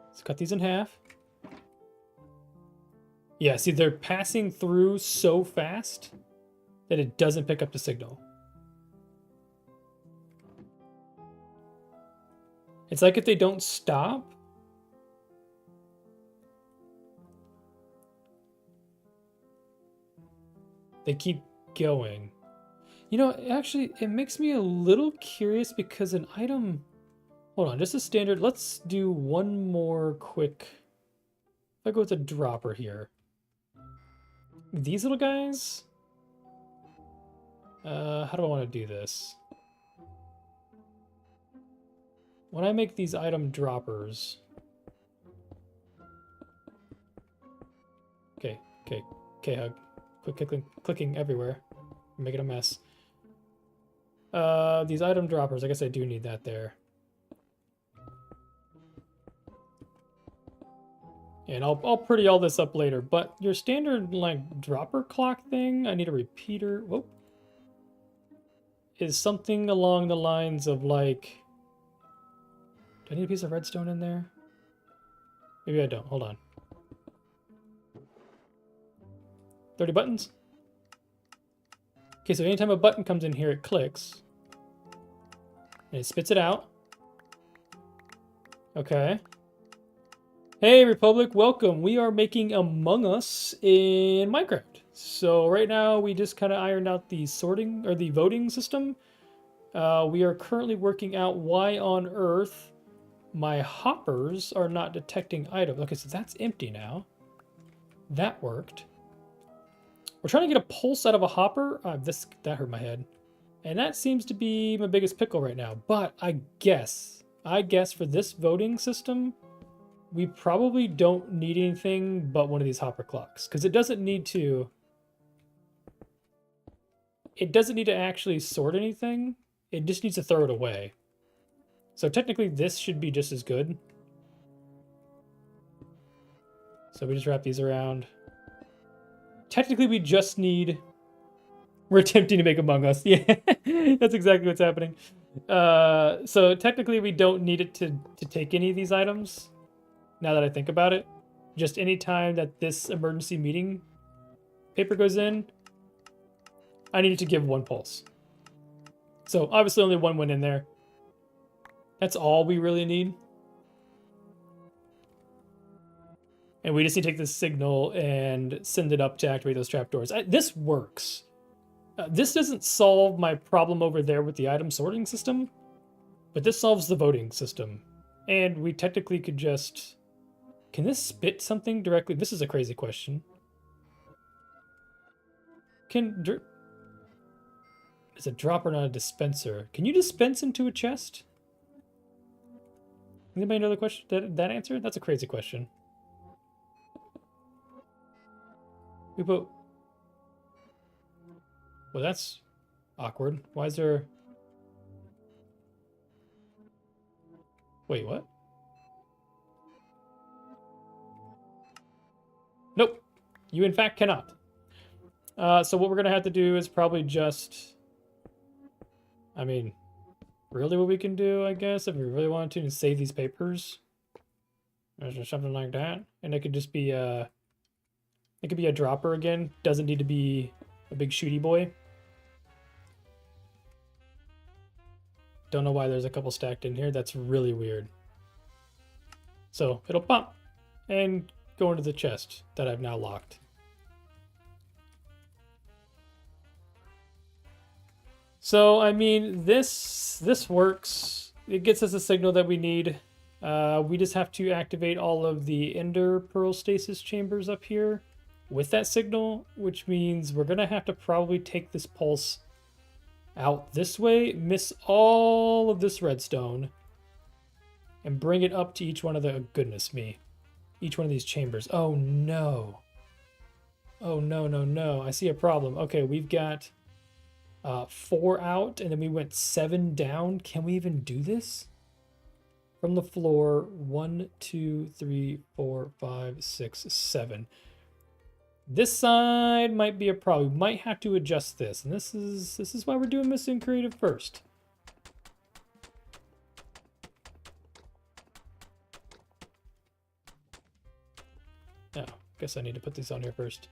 Let's cut these in half. Yeah, see, they're passing through so fast that it doesn't pick up the signal. It's like if they don't stop, they keep going. You know, actually, it makes me a little curious because an item... Hold on, just a standard. Let's do one more quick... If I go with a dropper here. These little guys? How do I want to do this? When I make these item droppers... Okay, Khug. Quit clicking everywhere. I'm making a mess. These item droppers, I guess I do need that there. And I'll pretty all this up later, but your standard, like, dropper clock thing, I need a repeater, whoop, is something along the lines of, like, do I need a piece of redstone in there? Maybe I don't, hold on. 30 buttons? Okay, so anytime a button comes in here, it clicks. And it spits it out. Okay. Hey, Republic, welcome. We are making Among Us in Minecraft. So right now, we just kind of ironed out the sorting, or the voting system. We are currently working out why on earth my hoppers are not detecting items. Okay, so that's empty now. That worked. We're trying to get a pulse out of a hopper. That hurt my head. And that seems to be my biggest pickle right now. But I guess for this voting system, we probably don't need anything but one of these hopper clocks. Because it doesn't need to actually sort anything. It just needs to throw it away. So technically this should be just as good. So we just wrap these around. Technically, we just need... We're attempting to make Among Us. Yeah, that's exactly what's happening. So technically, we don't need it to take any of these items, now that I think about it. Just any time that this emergency meeting paper goes in, I need it to give 1 pulse. So obviously only 1 went in there. That's all we really need. And we just need to take this signal and send it up to activate those trapdoors. This works. This doesn't solve my problem over there with the item sorting system, but this solves the voting system. And we technically could just... Can this spit something directly? This is a crazy question. It's a dropper, not a dispenser. Can you dispense into a chest? Anybody know the question? That answer? That's a crazy question. We put... Well, that's awkward. Why is there... Wait, what? Nope. You, in fact, cannot. So what we're going to have to do is probably just... I mean, really what we can do, I guess, if we really wanted to, is save these papers. Or something like that. And it could just be a... It could be a dropper again. Doesn't need to be a big shooty boy. Don't know why there's a couple stacked in here. That's really weird. So it'll pop and go into the chest that I've now locked. So, I mean, this works. It gets us a signal that we need. We just have to activate all of the Ender Pearl Stasis chambers up here with that signal, which means we're going to have to probably take this pulse out this way, miss all of this redstone, and bring it up to each one of the... goodness me. Each one of these chambers. Oh, no. Oh, no, no, no. I see a problem. Okay, we've got 4 out, and then we went 7 down. Can we even do this? From the floor, 1, 2, 3, 4, 5, 6, 7. This side might be a problem. We might have to adjust this, and this is why we're doing Mission Creative first. Oh, guess I need to put these on here first.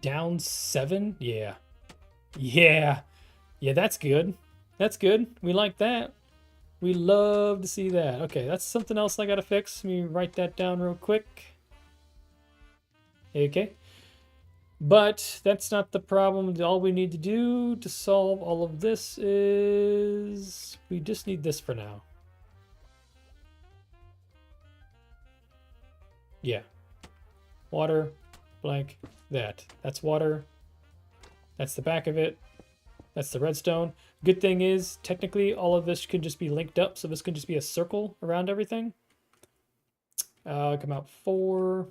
Down 7? Yeah. Yeah. Yeah, that's good. That's good. We like that. We love to see that. Okay, that's something else I gotta fix. Let me write that down real quick. Okay. But that's not the problem. All we need to do to solve all of this is... we just need this for now. Yeah. Water, blank, that. That's water. That's the back of it. That's the redstone. Good thing is, technically, all of this can just be linked up, so this can just be a circle around everything. Come out 4.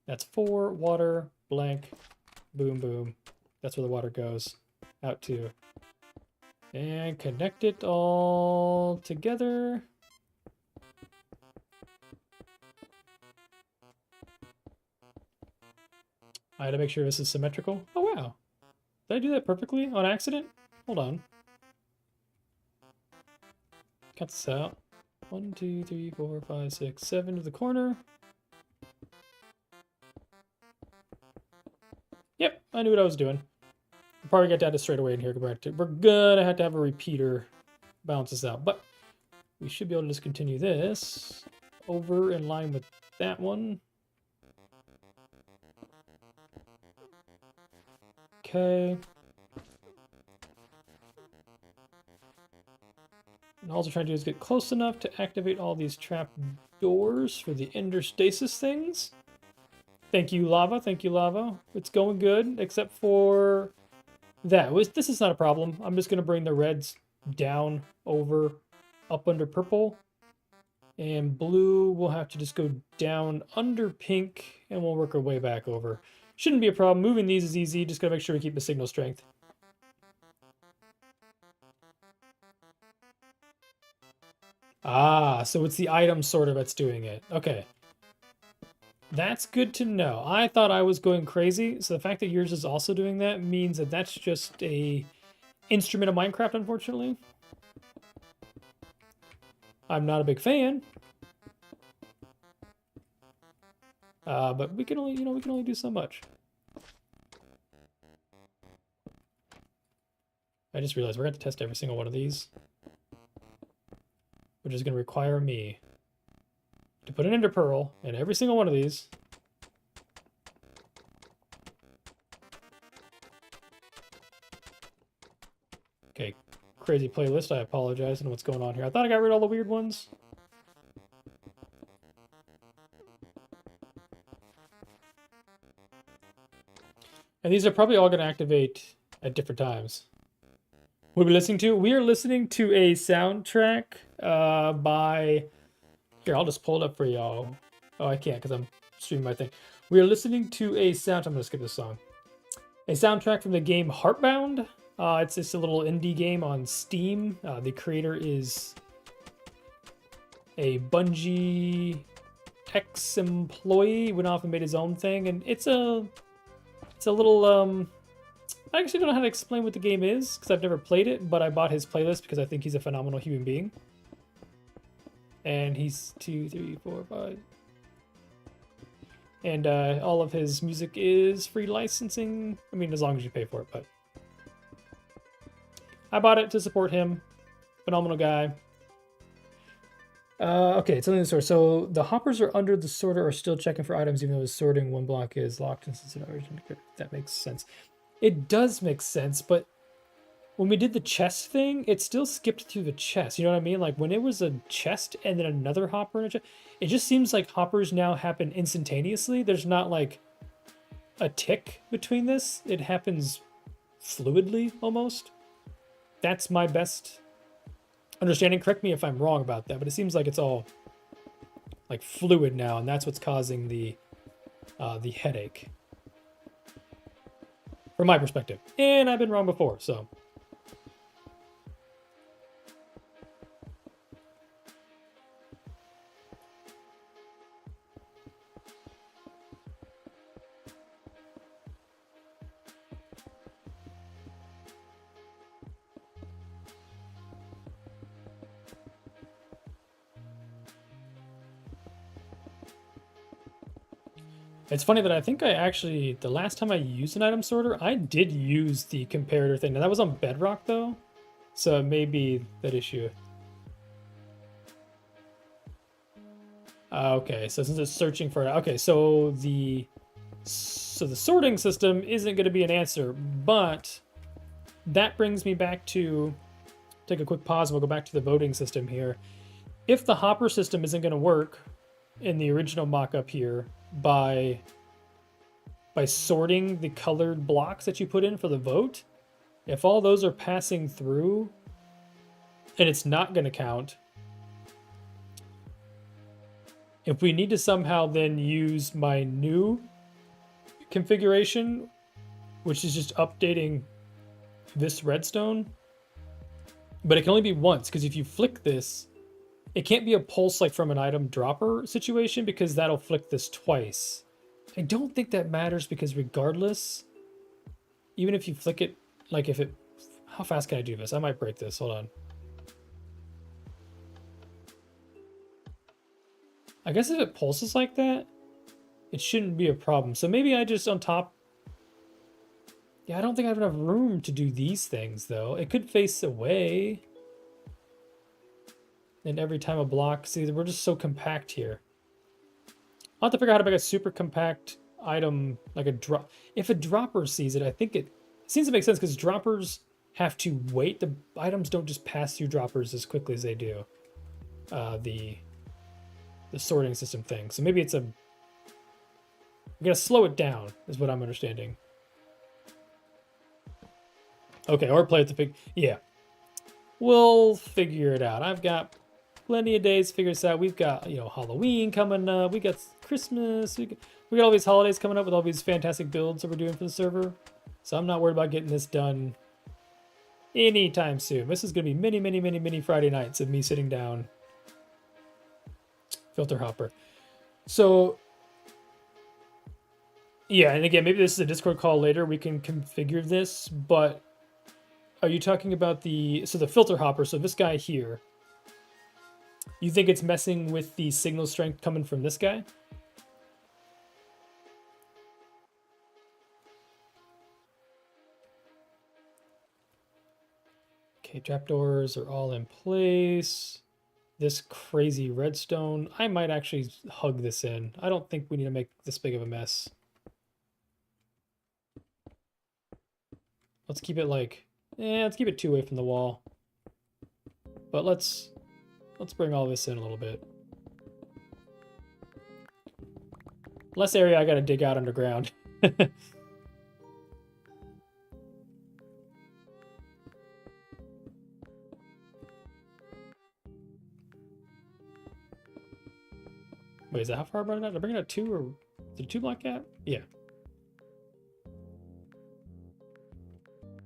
That's 4, water, blank, boom, boom. That's where the water goes out to. And connect it all together. I had to make sure this is symmetrical. Oh, wow. Did I do that perfectly on accident? Hold on. Cut this out. 1, 2, 3, 4, 5, 6, 7 to the corner. Yep, I knew what I was doing. I'll probably get that straight away in here. We're gonna have to have a repeater balance this out, but we should be able to just continue this over in line with that one. Okay. And all we're trying to do is get close enough to activate all these trap doors for the ender stasis things. Thank you, lava. Thank you, lava. It's going good, except for that. This is not a problem. I'm just going to bring the reds down over, up under purple. And blue will have to just go down under pink, and we'll work our way back over. Shouldn't be a problem. Moving these is easy. Just got to make sure we keep the signal strength. Ah, so it's the item sorter that's doing it. Okay. That's good to know. I thought I was going crazy, so the fact that yours is also doing that means that that's just a instrument of Minecraft, unfortunately. I'm not a big fan. But we can only, we can only do so much. I just realized we're going to test every single one of these, which is going to require me put an ender pearl in every single one of these. Okay, crazy playlist. I apologize. I don't know what's going on here. I thought I got rid of all the weird ones. And these are probably all going to activate at different times. What are we listening to? We are listening to a soundtrack by... Here, I'll just pull it up for y'all. Oh, I can't because I'm streaming my thing. We are listening to a sound... I'm going to skip this song. A soundtrack from the game Heartbound. It's just a little indie game on Steam. The creator is a Bungie ex-employee. Went off and made his own thing, and it's a little I actually don't know how to explain what the game is because I've never played it, but I bought his playlist because I think he's a phenomenal human being. And he's 2, 3, 4, 5. And all of his music is free licensing. I mean, as long as you pay for it, but I bought it to support him. Phenomenal guy. Okay, it's only the sort. So the hoppers are under the sorter are still checking for items, even though the sorting one block is locked. That makes sense. It does make sense, but when we did the chest thing, it still skipped through the chest. You know what I mean? Like when it was a chest and then another hopper in a chest, it just seems like hoppers now happen instantaneously. There's not like a tick between this. It happens fluidly almost. That's my best understanding. Correct me if I'm wrong about that, but it seems like it's all like fluid now, and that's what's causing the headache from my perspective. And I've been wrong before, so. It's funny that I think I actually, the last time I used an item sorter, I did use the comparator thing. Now that was on Bedrock though, so it may be that issue. Okay, so since it's searching for it, okay, so the sorting system isn't going to be an answer, but that brings me back to, take a quick pause, we'll go back to the voting system here. If the hopper system isn't going to work in the original mock-up here, by sorting the colored blocks that you put in for the vote, if all those are passing through and it's not going to count, if we need to somehow then use my new configuration, which is just updating this redstone, but it can only be once, because if you flick this, it can't be a pulse like from an item dropper situation because that'll flick this twice. I don't think that matters because regardless, even if you flick it, like if it, how fast can I do this? I might break this, hold on. I guess if it pulses like that, it shouldn't be a problem. So maybe I just on top, yeah, I don't think I have enough room to do these things though. It could face away. And every time a block, see, we're just so compact here. I'll have to figure out how to make a super compact item, like a drop. If a dropper sees it, I think it seems to make sense because droppers have to wait. The items don't just pass through droppers as quickly as they do the sorting system thing. So maybe it's we gotta slow it down, is what I'm understanding. Okay, or play with the pig. Yeah, we'll figure it out. I've got plenty of days to figure this out. We've got, you know, Halloween coming up. We got Christmas. We got all these holidays coming up with all these fantastic builds that we're doing for the server. So I'm not worried about getting this done anytime soon. This is going to be many Friday nights of me sitting down. Filter hopper. So, yeah, and again, maybe this is a Discord call later. We can configure this, but are you talking about the filter hopper? So this guy here. You think it's messing with the signal strength coming from this guy? Okay, trapdoors are all in place. this crazy redstone. I might actually hug this in. I don't think we need to make this big of a mess. Let's keep it like, let's keep it 2 away from the wall. But let's bring all this in a little bit. Less area I gotta dig out underground. Wait, is that how far I brought it out? Did I bring it out 2 or did 2 block gap? Yeah.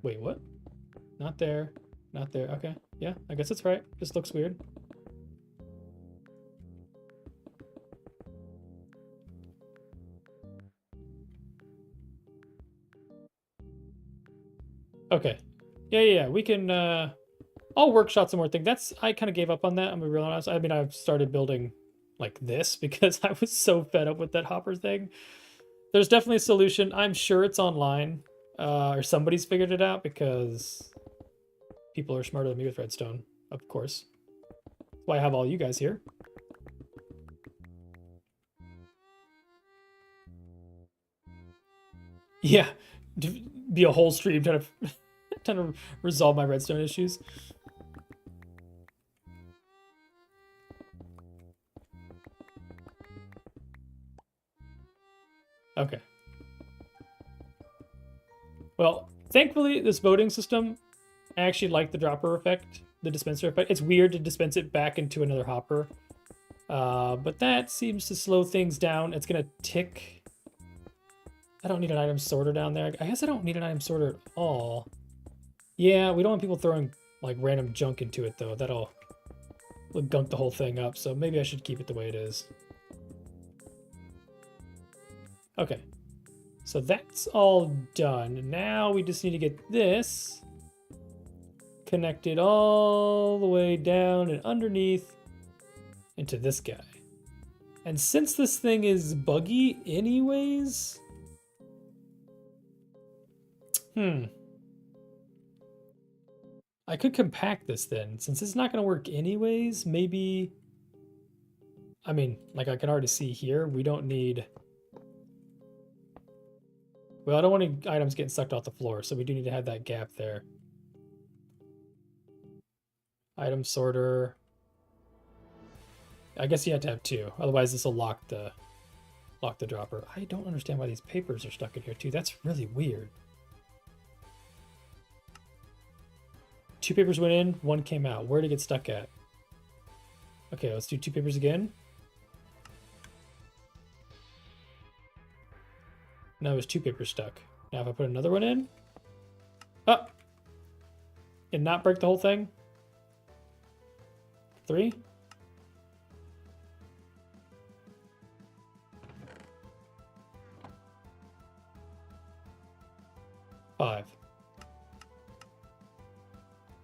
Wait, what? Not there. Not there. Okay. Yeah, I guess it's right. Just looks weird. Okay. Yeah. We can, I'll workshop some more things. I kind of gave up on that, I'm gonna be real honest. I mean, I've started building like this because I was so fed up with that hopper thing. There's definitely a solution. I'm sure it's online, or somebody's figured it out because people are smarter than me with redstone, of course. That's why I have all you guys here. Yeah, be a whole stream trying to resolve my redstone issues. Okay. Well, thankfully, this voting system, I actually like the dropper effect, the dispenser effect. It's weird to dispense it back into another hopper. But that seems to slow things down. It's going to tick. I don't need an item sorter down there. I guess I don't need an item sorter at all. Yeah, we don't want people throwing like random junk into it though. That'll gunk the whole thing up. So maybe I should keep it the way it is. Okay. So that's all done. Now we just need to get this connected all the way down and underneath into this guy. And since this thing is buggy anyways, I could compact this then. Since it's not going to work anyways, maybe, I mean, like I can already see here, we don't need, well, I don't want any items getting sucked off the floor, so we do need to have that gap there. Item sorter. I guess you have to have 2, otherwise this will lock the dropper. I don't understand why these papers are stuck in here too. That's really weird. 2 papers went in, 1 came out. Where did it get stuck at? Okay, let's do 2 papers again. Now there's 2 papers stuck. Now if I put another one in, oh, and not break the whole thing. 3. 5.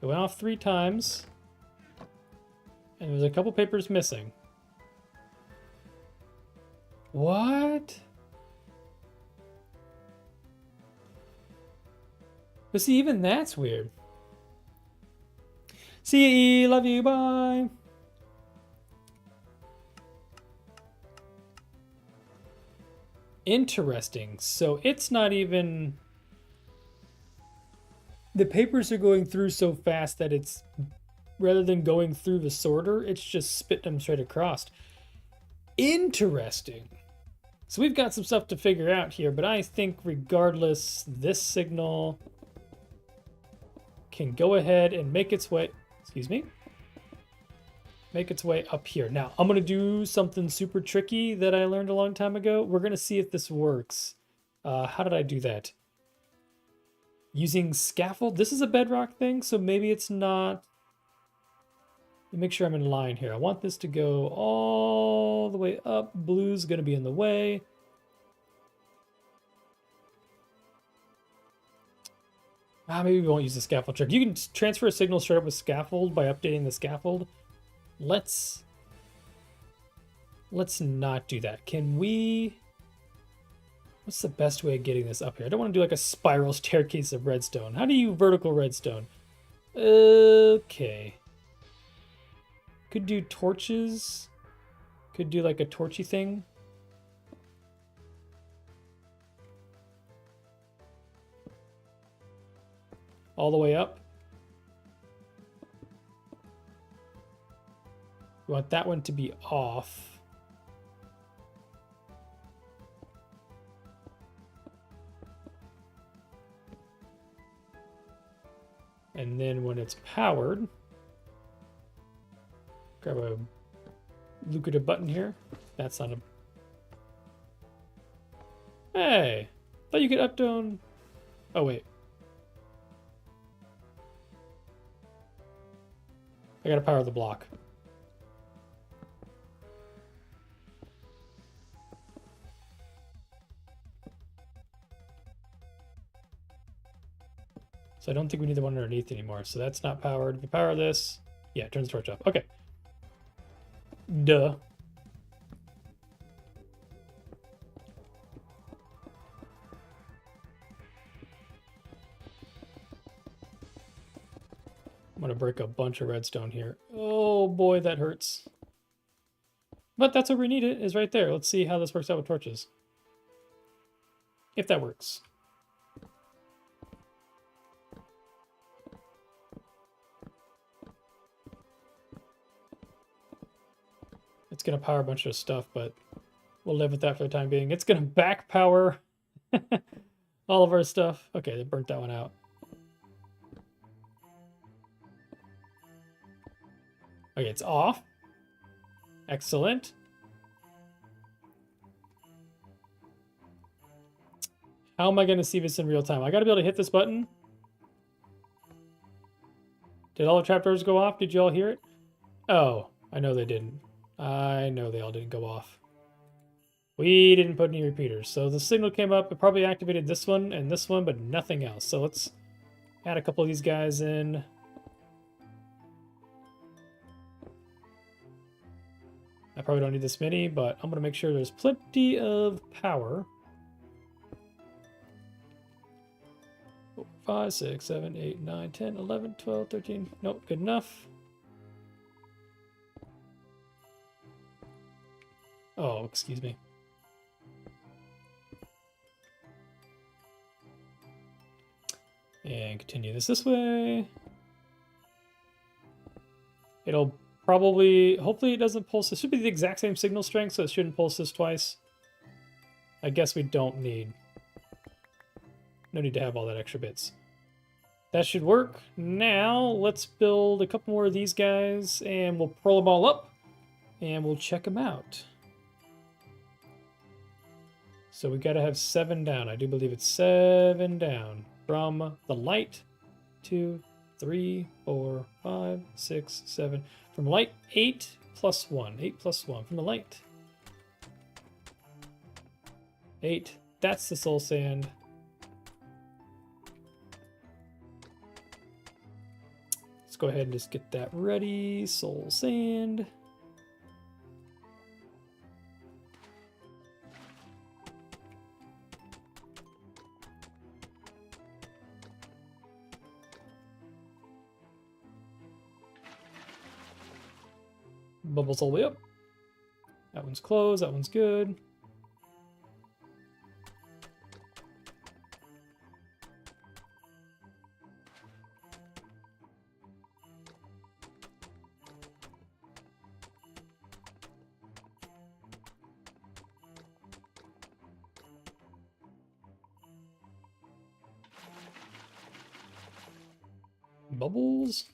It went off 3 times, and there's a couple papers missing. What? But see, even that's weird. See you, love you, bye. Interesting. So it's not even... The papers are going through so fast that it's, rather than going through the sorter, it's just spitting them straight across. Interesting. So we've got some stuff to figure out here, but I think regardless, this signal can go ahead and make its way, excuse me, make its way up here. Now, I'm going to do something super tricky that I learned a long time ago. We're going to see if this works. How did I do that? Using scaffold. This is a bedrock thing, so maybe it's not. Let me make sure I'm in line here. I want this to go all the way up. Blue's going to be in the way. Maybe we won't use the scaffold trick. You can transfer a signal straight up with scaffold by updating the scaffold. Let's not do that. Can we... What's the best way of getting this up here? I don't want to do like a spiral staircase of redstone. How do you vertical redstone? Okay. Could do torches. Could do like a torchy thing. All the way up. We want that one to be off. And then when it's powered, grab a lucrative button here. That's not a... Hey! Thought you could up down... Oh, wait. I gotta power the block. So I don't think we need the one underneath anymore. So that's not powered. If we power this, yeah, it turns the torch up. Okay. Duh. I'm gonna break a bunch of redstone here. Oh boy, that hurts. But that's where we need it, is right there. Let's see how this works out with torches. If that works. It's going to power a bunch of stuff, but we'll live with that for the time being. It's going to back power all of our stuff. Okay, they burnt that one out. Okay, it's off. Excellent. How am I going to see this in real time? I got to be able to hit this button. Did all the trapdoors go off? Did you all hear it? Oh, I know they didn't. I know they all didn't go off. We didn't put any repeaters. So the signal came up. It probably activated this one, but nothing else. So let's add a couple of these guys in. I probably don't need this many, but I'm going to make sure there's plenty of power. 4, 5, 6, 7, 8, 9, 10, 11, 12, 13. Nope, good enough. Oh, excuse me. And continue this way. It'll probably, hopefully it doesn't pulse. It should be the exact same signal strength, so it shouldn't pulse this twice. I guess we don't need. No need to have all that extra bits. That should work. Now, let's build a couple more of these guys, and we'll pearl them all up, and we'll check them out. So we got to have 7 down. I do believe it's 7 down. From the light, 2, 3, 4, 5, 6, 7. From light, 8 plus 1. 8 plus 1. From the light. 8. That's the soul sand. Let's go ahead and just get that ready. Soul sand. Bubbles all the way up. That one's closed. That one's good. Bubbles.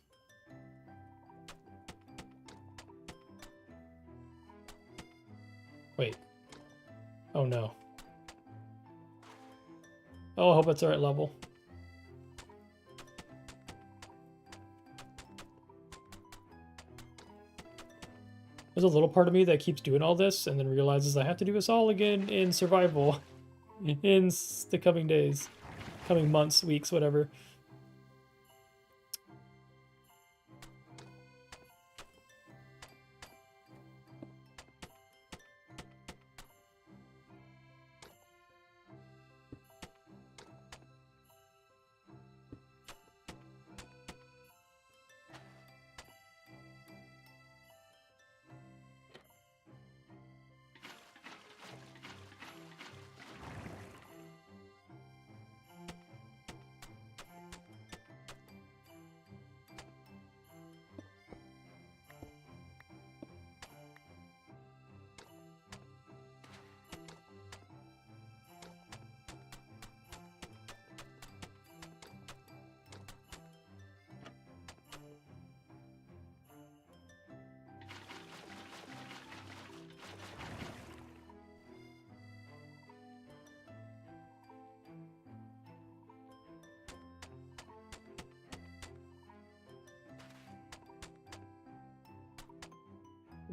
Wait. Oh no. Oh, I hope it's the right level. There's a little part of me that keeps doing all this and then realizes I have to do this all again in survival in the coming days, coming months, weeks, whatever.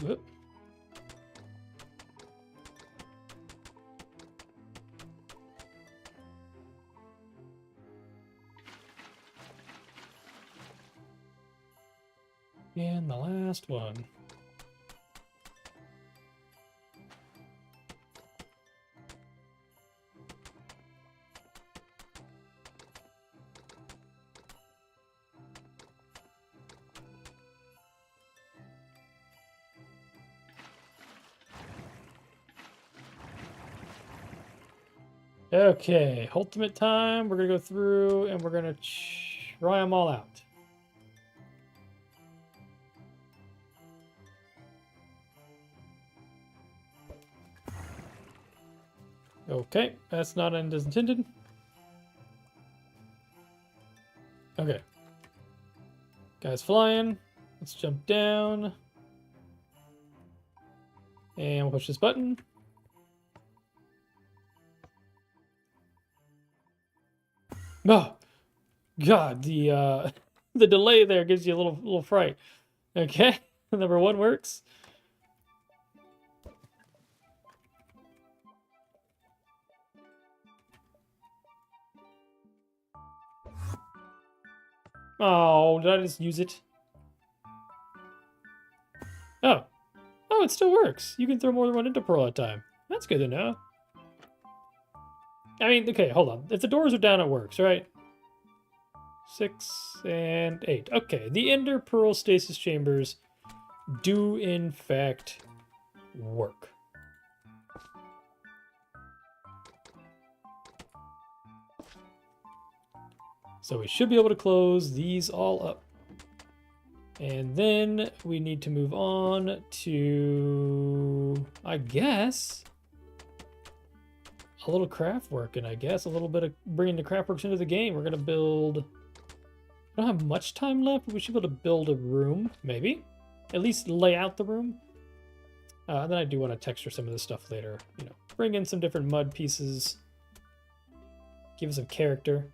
Whoop. And the last one. Okay, ultimate time. We're gonna go through and we're gonna try them all out. Okay, that's not end as intended. Okay. Guys flying. Let's jump down. And we'll push this button. Oh, God, the the delay there gives you a little fright. Okay, number one works. Oh, did I just use it? Oh. Oh, it still works. You can throw more than one ender pearl at a time. That's good to know. I mean, okay, hold on. If the doors are down, it works, right? 6 and 8. Okay, the ender pearl stasis chambers do, in fact, work. So we should be able to close these all up. And then we need to move on to, I guess, a little craft work, and I guess a little bit of bringing the craft works into the game. We're going to build, I don't have much time left, but we should be able to build a room, maybe. At least lay out the room. And then I do want to texture some of this stuff later. You know, bring in some different mud pieces. Give it some character.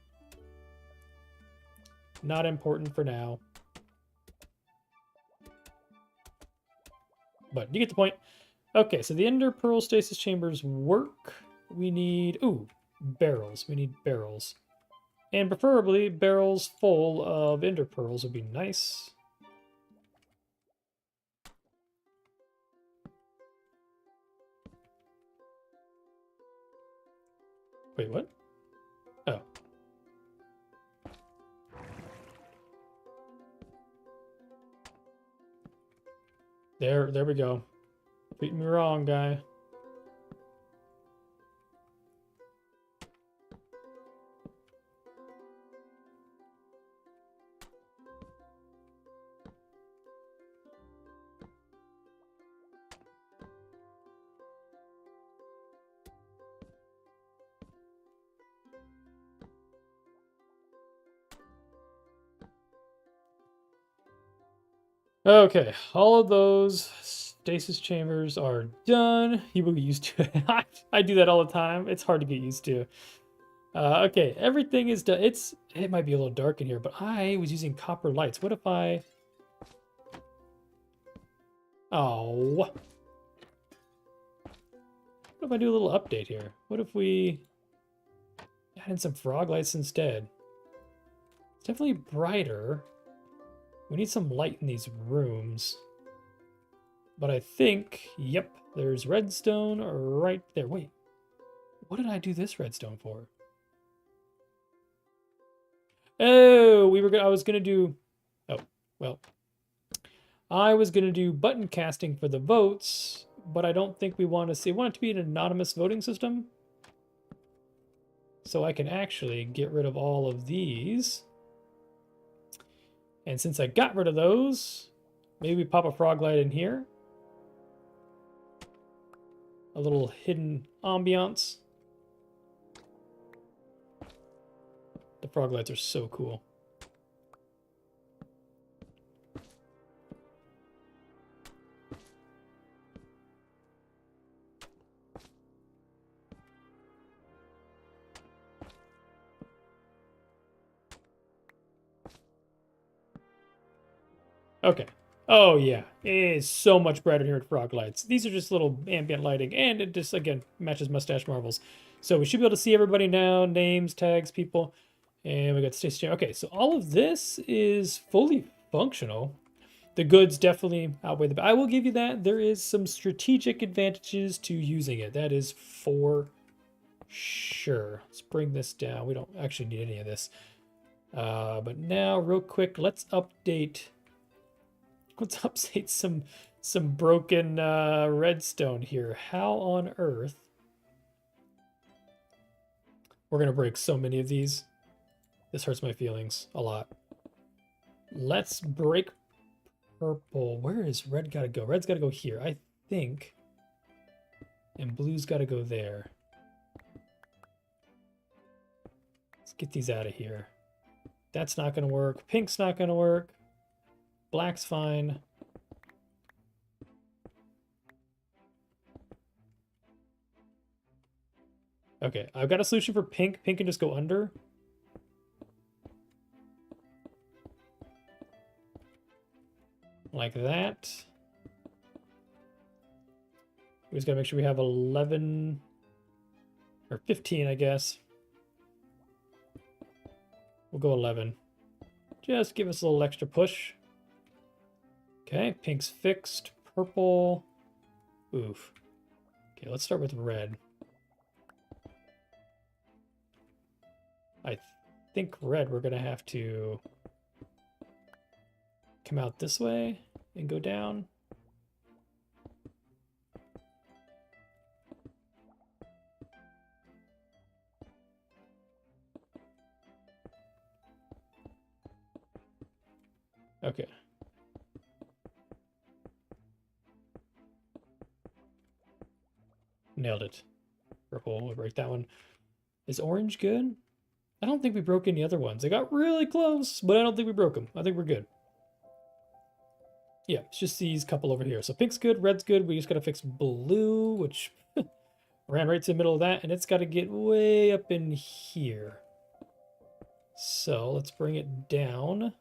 Not important for now. But you get the point. Okay, so the ender pearl stasis chambers work. We need, ooh, barrels. We need barrels. And preferably barrels full of ender pearls would be nice. Wait, what? Oh. There we go. Treating me wrong, guy. Okay, all of those stasis chambers are done. You will get used to it. I do that all the time. It's hard to get used to. Okay, everything is done. It might be a little dark in here, but I was using copper lights. What if I... Oh. What if I do a little update here? What if we add in some frog lights instead? It's definitely brighter. We need some light in these rooms. But I think, yep, there's redstone right there. Wait, what did I do this redstone for? Oh, I was gonna do, oh, well. I was gonna do button casting for the votes, but I don't think we want to see, I want it to be an anonymous voting system. So I can actually get rid of all of these. And since I got rid of those, maybe we pop a frog light in here. A little hidden ambiance. The frog lights are so cool. Okay, Oh yeah, it is so much brighter here at Frog Lights. These are just little ambient lighting, and it just, again, matches Mustache Marbles. So we should be able to see everybody now, names, tags, people, and we got station. Okay, so all of this is fully functional. The goods definitely outweigh the bad. I will give you that. There is some strategic advantages to using it. That is for sure. Let's bring this down. We don't actually need any of this. But now, real quick, let's update some broken redstone here. How on earth? We're gonna break so many of these. This hurts my feelings a lot. Let's break purple. Where is red gotta go? Red's gotta go here, I think. And blue's gotta go there. Let's get these out of here. That's not gonna work. Pink's not gonna work. Black's fine. Okay, I've got a solution for pink. Pink can just go under. Like that. We just gotta make sure we have 11 or 15, I guess. We'll go 11. Just give us a little extra push. Okay, pink's fixed. Purple. Oof. Okay, let's start with red. I think red, we're gonna have to come out this way and go down. Okay. Nailed it. Purple, we'll break that one. Is orange good? I don't think we broke any other ones. They got really close, but I don't think we broke them. I think we're good. Yeah, it's just these couple over here. So pink's good, red's good. We just gotta fix blue, which ran right to the middle of that, and it's gotta get way up in here. So let's bring it down.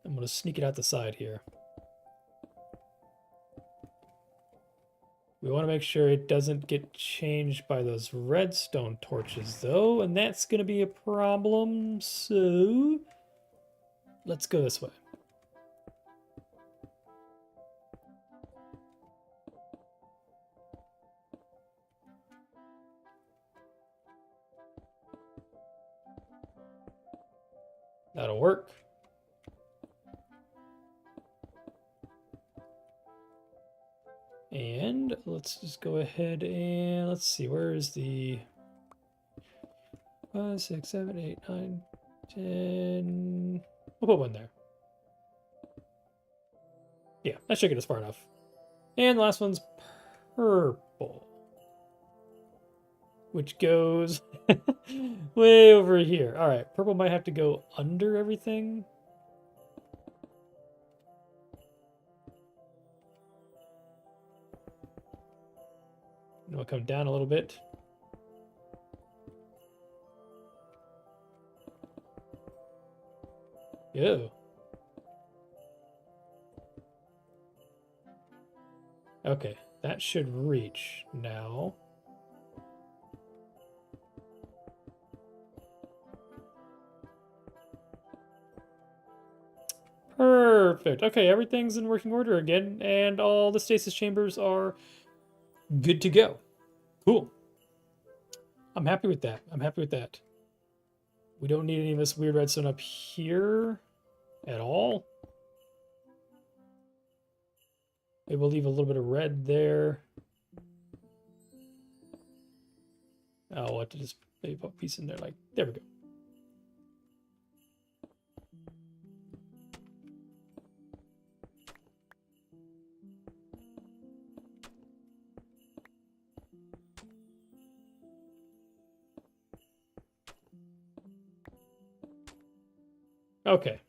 I'm gonna sneak it out the side here. We want to make sure it doesn't get changed by those redstone torches, though, and that's going to be a problem, so let's go this way. That'll work. And let's just go ahead and let's see, where is the 5, 6, 7, 8, 9, 10. We'll put one there. Yeah, that should get us far enough. And the last one's purple, which goes way over here. All right, purple might have to go under everything. We'll come down a little bit. Ew. Okay, that should reach now. Perfect. Okay, everything's in working order again, and all the stasis chambers are good to go. Cool. I'm happy with that. I'm happy with that. We don't need any of this weird redstone up here at all. Maybe we'll leave a little bit of red there. Oh, we'll have to just maybe put a piece in there, like, there we go. Okay.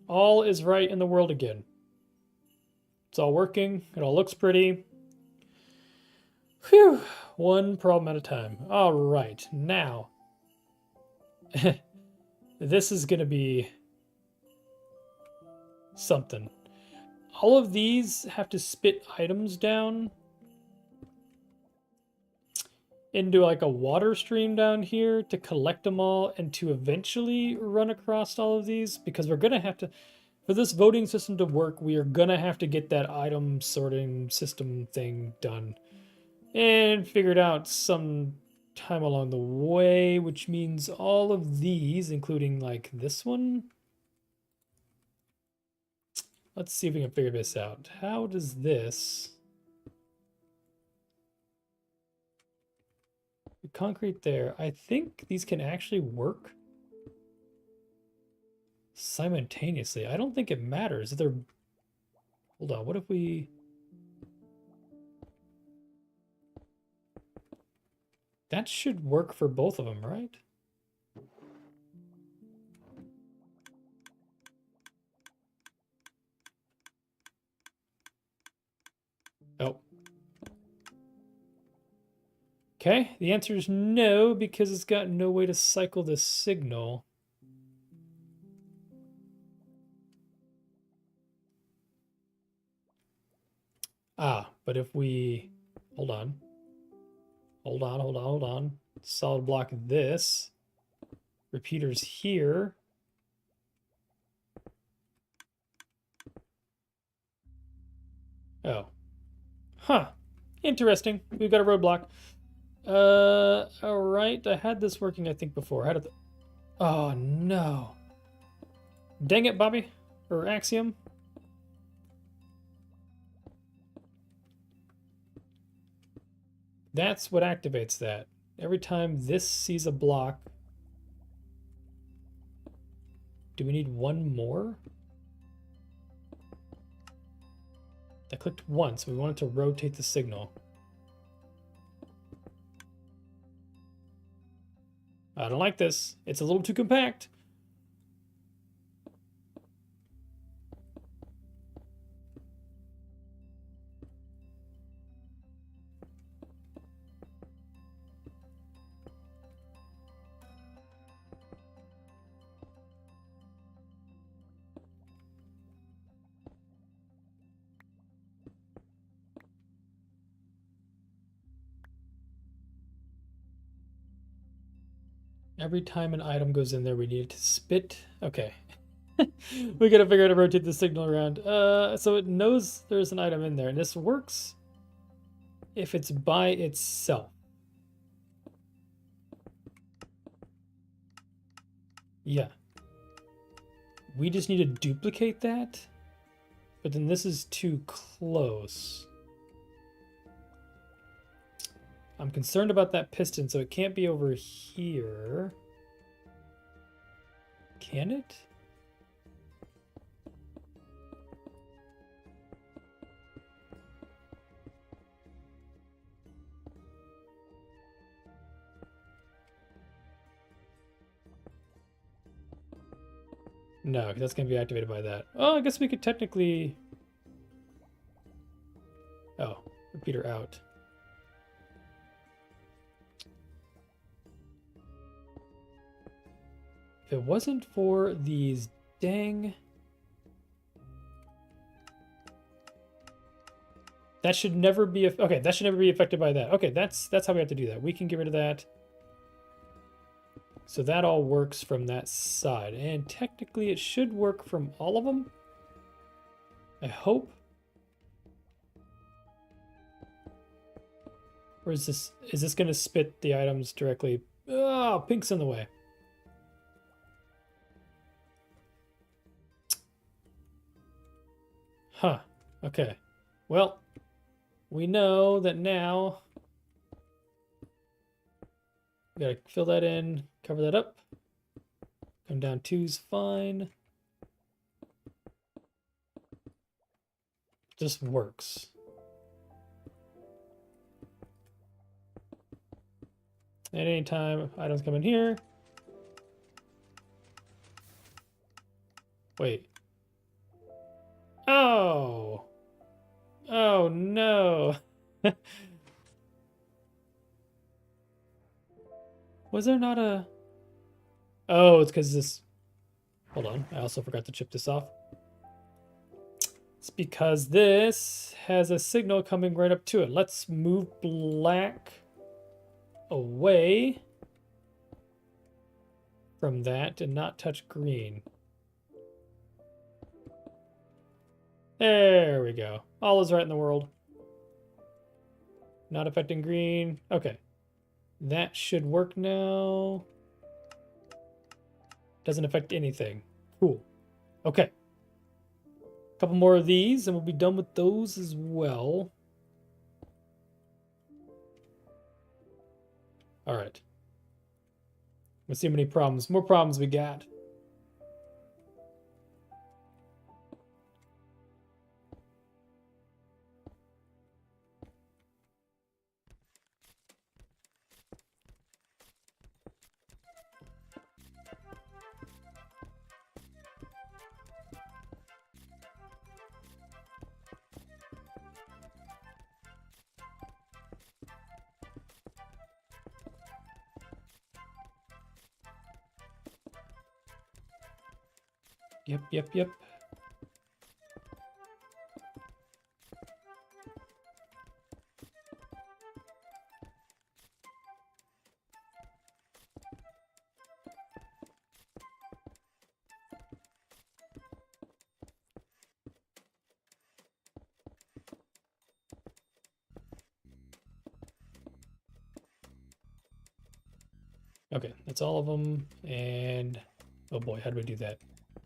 All is right in the world again. It's all working. It all looks pretty. Phew. One problem at a time. All right. Now, this is going to be something. All of these have to spit items down into like a water stream down here to collect them all and to eventually run across all of these, because we're gonna have to, for this voting system to work, we are gonna have to get that item sorting system thing done and figured out some time along the way, which means all of these, including like this one. Let's see if we can figure this out. How does this... concrete there. I think these can actually work simultaneously. I don't think it matters if they're... Hold on, what if we... That should work for both of them, right? Oh. Okay, the answer is no, because it's got no way to cycle the signal. Ah, but if we... Hold on. Hold on. Solid block this. Repeaters here. Oh. Huh. Interesting. We've got a roadblock. Alright. I had this working, I think, before. How did the... Oh, no. Dang it, Bobby. Or Axiom. That's what activates that. Every time this sees a block... Do we need one more? I clicked once. We wanted to rotate the signal. I don't like this. It's a little too compact. Every time an item goes in there, we need it to spit. Okay. We gotta figure out how to rotate the signal around. So it knows there's an item in there, and this works if it's by itself. Yeah. We just need to duplicate that, but then this is too close. I'm concerned about that piston, so it can't be over here. Can it? No, because that's going to be activated by that. Oh, I guess we could technically... Oh, repeater out. If it wasn't for these dang... That should never be... Okay, that should never be affected by that. Okay, that's how we have to do that. We can get rid of that. So that all works from that side. And technically it should work from all of them. I hope. Or is this going to spit the items directly? Oh, pink's in the way. Huh. Okay. Well, we know that now. We gotta fill that in, cover that up. Come down 2's fine. Just works. At any time, items come in here. Wait. Oh! Oh no! Was there not a... Oh, it's because this... Hold on, I also forgot to chip this off. It's because this has a signal coming right up to it. Let's move black away from that and not touch green. There we go. All is right in the world. Not affecting green. Okay. That should work now. Doesn't affect anything. Cool. Okay. A couple more of these and we'll be done with those as well. All right. Let's see how many problems. More problems we got. Yep. Okay, that's all of them. And oh boy, how do we do that?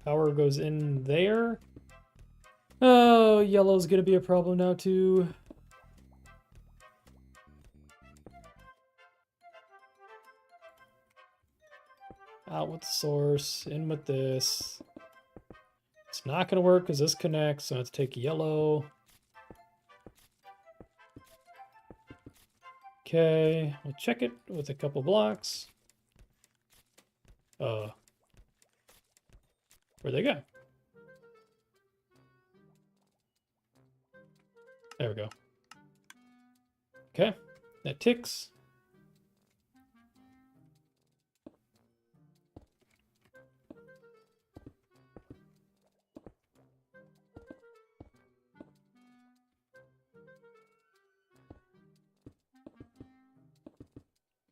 Power goes in there. Oh, yellow's gonna be a problem now too. Out with the source, in with this. It's not gonna work because this connects, so let's take yellow. Okay, we'll check it with a couple blocks. Where'd they go? There we go. Okay, that ticks.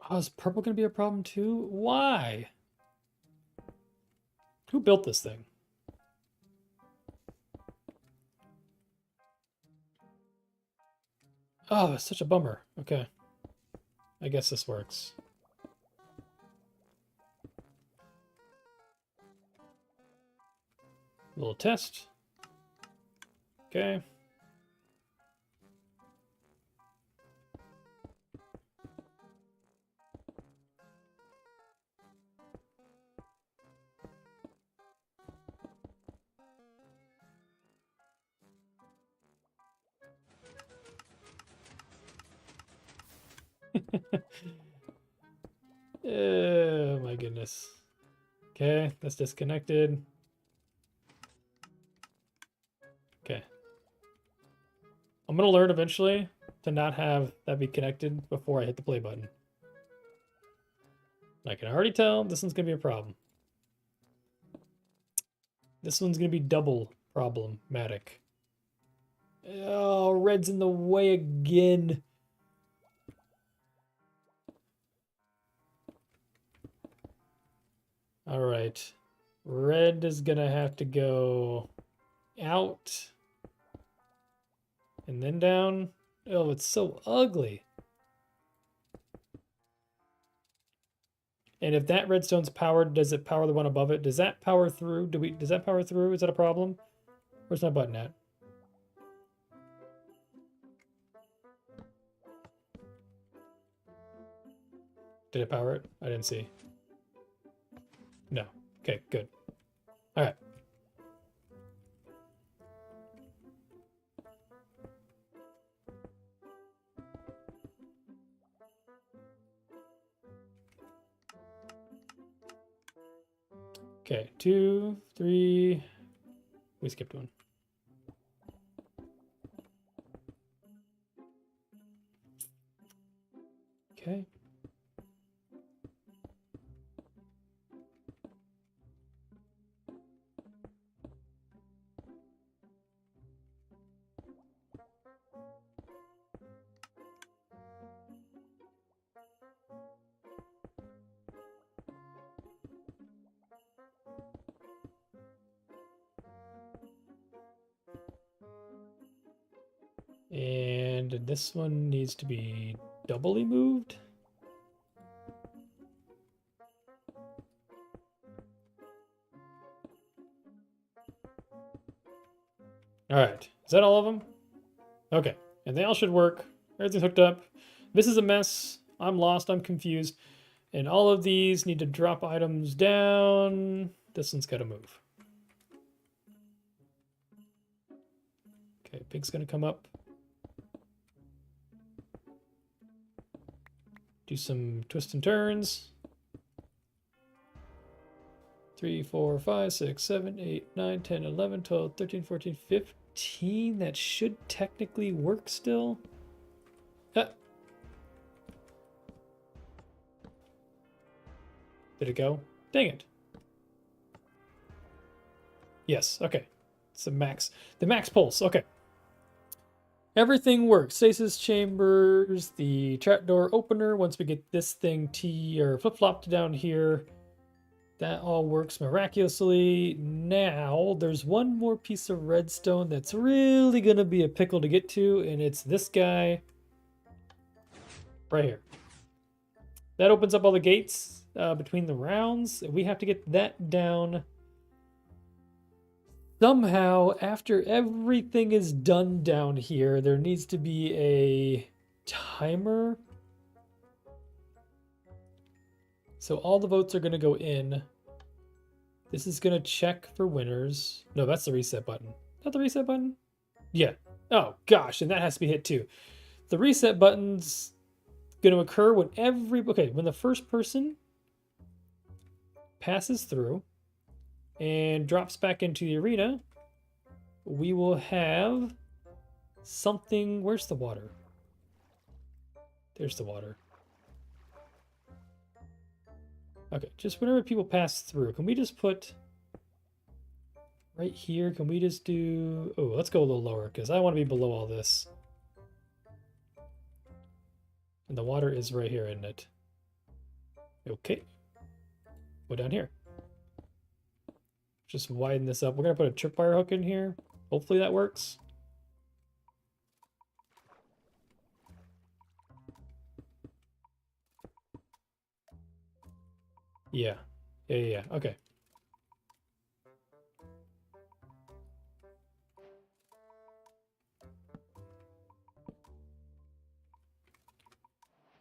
Oh, is purple gonna be a problem too? Why? Who built this thing? Oh, it's such a bummer. Okay. I guess this works. Little test. Okay. Oh my goodness. Okay, that's disconnected. Okay. I'm gonna learn eventually to not have that be connected before I hit the play button. I can already tell this one's gonna be a problem. This one's gonna be double problematic. Oh, red's in the way again. All right. Red is gonna have to go out and then down. Oh, it's so ugly. And if that redstone's powered, does it power the one above it? Does that power through? Does that power through? Is that a problem? Where's my button at? Did it power it? I didn't see. No. Okay, good. All right. Okay, 2, 3. We skipped one. Okay. And this one needs to be doubly moved. All right, is that all of them? Okay, and they all should work. Everything's hooked up. This is a mess. I'm lost, I'm confused. And all of these need to drop items down. This one's got to move. Okay, pig's gonna come up. Do some twists and turns. 3, 4, 5, 6, 7, 8, 9, 10, 11, 12, 13, 14, 15. That should technically work still. Ah. Did it go? Dang it. Yes, okay. It's the max pulse, okay. Everything works. Stasis chambers, the trapdoor opener. Once we get this thing flip-flopped down here, that all works miraculously. Now, there's one more piece of redstone that's really going to be a pickle to get to, and it's this guy right here. That opens up all the gates between the rounds. We have to get that down somehow. After everything is done down here, there needs to be a timer. So all the votes are going to go in. This is going to check for winners. No, that's the reset button. Is that the reset button? Yeah. Oh, gosh, and that has to be hit too. The reset button's going to occur when when the first person passes through and drops back into the arena, we will have something. Where's the water? There's the water. Okay, just whenever people pass through, can we just put right here? Can we just do... Oh, let's go a little lower because I want to be below all this. And the water is right here, isn't it? Okay. Go down here. Just widen this up. We're going to put a tripwire hook in here. Hopefully that works. Yeah. Yeah. Okay.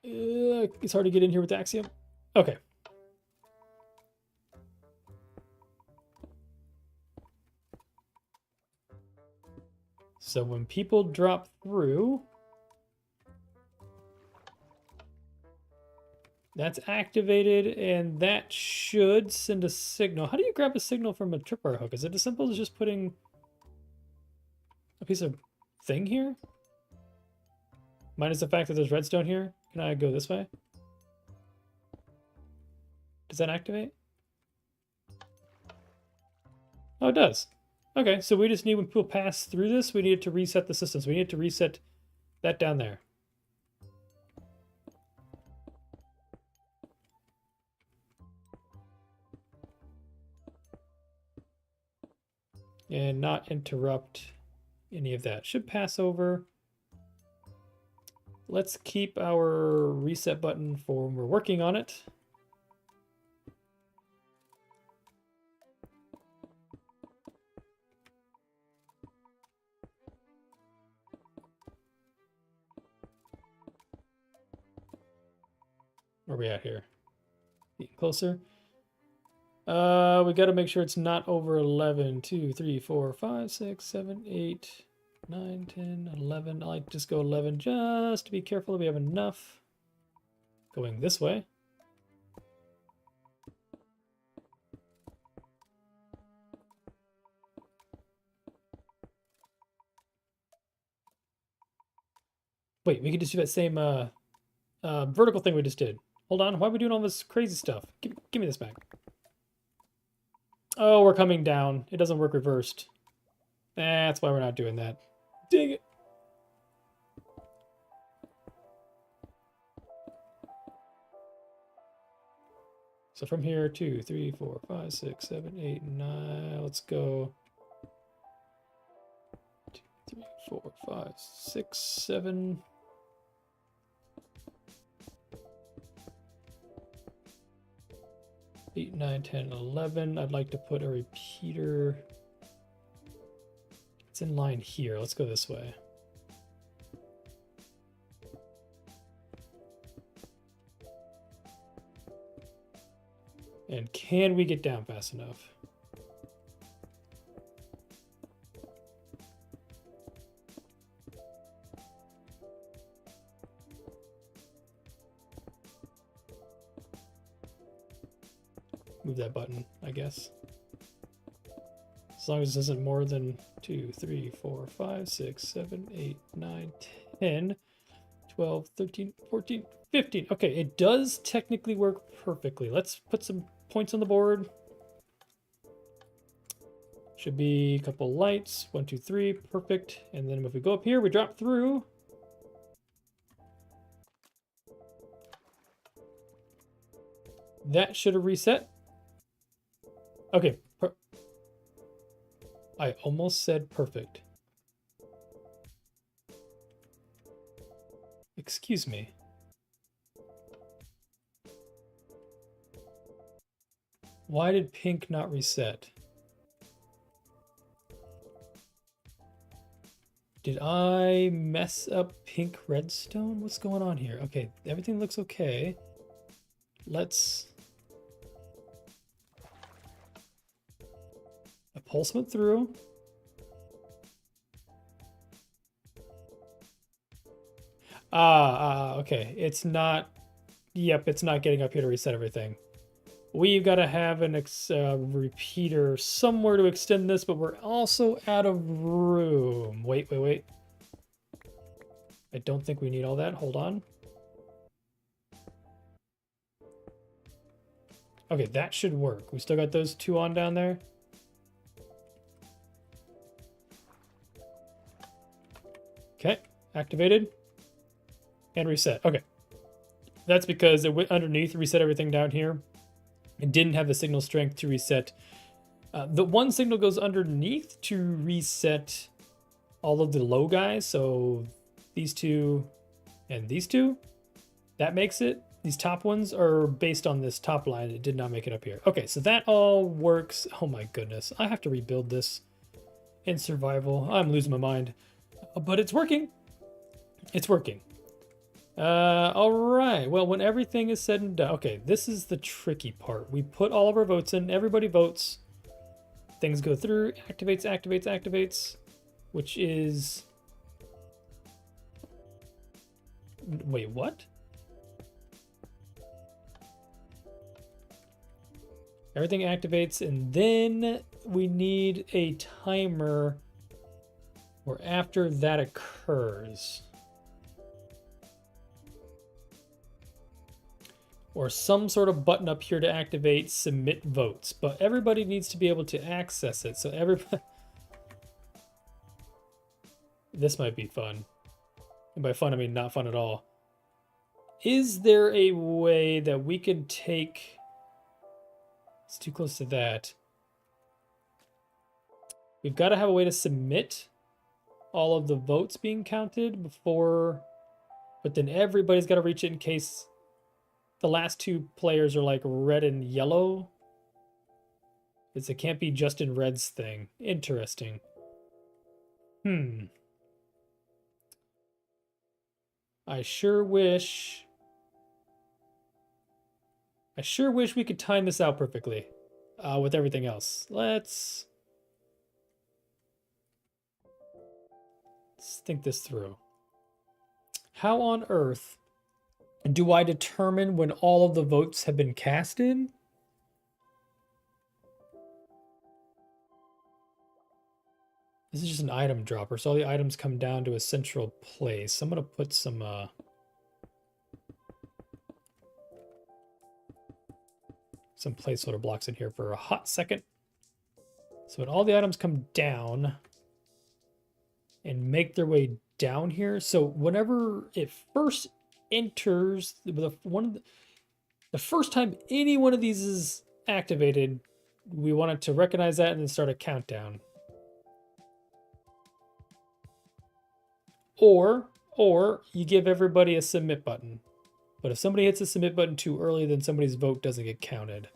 It's hard to get in here with Axiom. Okay. So when people drop through, that's activated, and that should send a signal. How do you grab a signal from a tripwire hook? Is it as simple as just putting a piece of thing here? Minus the fact that there's redstone here. Can I go this way? Does that activate? Oh, it does. Okay, so we just need, when people pass through this, we need to reset the system. So we need to reset that down there. And not interrupt any of that. Should pass over. Let's keep our reset button for when we're working on it. Where are we at here? Getting closer. We got to make sure it's not over 11. 2, 3, 4, 5, 6, 7, 8, 9, 10, 11. I like to just go 11 just to be careful that we have enough. Going this way. Wait, we could just do that same vertical thing we just did. Hold on, why are we doing all this crazy stuff? Give me this back. Oh, we're coming down. It doesn't work reversed. That's why we're not doing that. Dang it. So from here, 2, 3, 4, 5, 6, 7, 8, 9. Let's go 2, 3, 4, 5, 6, 7. 8, 9, 10, 11. I'd like to put a repeater. It's in line here. Let's go this way. And can we get down fast enough? Move that button, I guess. As long as it isn't more than 2, 3, 4, 5, 6, 7, 8, 9, 10, 12, 13, 14, 15. Okay, it does technically work perfectly. Let's put some points on the board. Should be a couple lights. 1, 2, 3. Perfect. And then if we go up here, we drop through. That should have reset. Okay. I almost said perfect. Excuse me. Why did pink not reset? Did I mess up pink redstone? What's going on here? Okay, everything looks okay. Let's... A pulse went through. Okay. It's not... Yep, it's not getting up here to reset everything. We've got to have an repeater somewhere to extend this, but we're also out of room. Wait. I don't think we need all that. Hold on. Okay, that should work. We still got those two on down there. Okay, activated. And reset. Okay. That's because it went underneath, reset everything down here. It didn't have the signal strength to reset. The one signal goes underneath to reset all of the low guys. So these two and these two, that makes it. These top ones are based on this top line. It did not make it up here. Okay, so that all works. Oh my goodness. I have to rebuild this in survival. I'm losing my mind. But it's working. It's working. All right. Well, when everything is said and done, okay, this is the tricky part. We put all of our votes in. Everybody votes. Things go through. Activates, which is... Wait, what? Everything activates, and then we need a timer where after that occurs. Or some sort of button up here to activate submit votes. But everybody needs to be able to access it. So everybody... This might be fun. And by fun, I mean not fun at all. Is there a way that we could take... It's too close to that. We've got to have a way to submit all of the votes being counted before... But then everybody's got to reach it in case... The last two players are like red and yellow. It can't be Justin Red's thing. Interesting. I sure wish we could time this out perfectly with everything else. Let's think this through. How on earth do I determine when all of the votes have been casted? This is just an item dropper, so all the items come down to a central place. I'm going to put some... some placeholder blocks in here for a hot second. So when all the items come down and make their way down here, so whenever it first enters, the first time any one of these is activated, we want it to recognize that and then start a countdown. Or you give everybody a submit button. But if somebody hits the submit button too early, then somebody's vote doesn't get counted.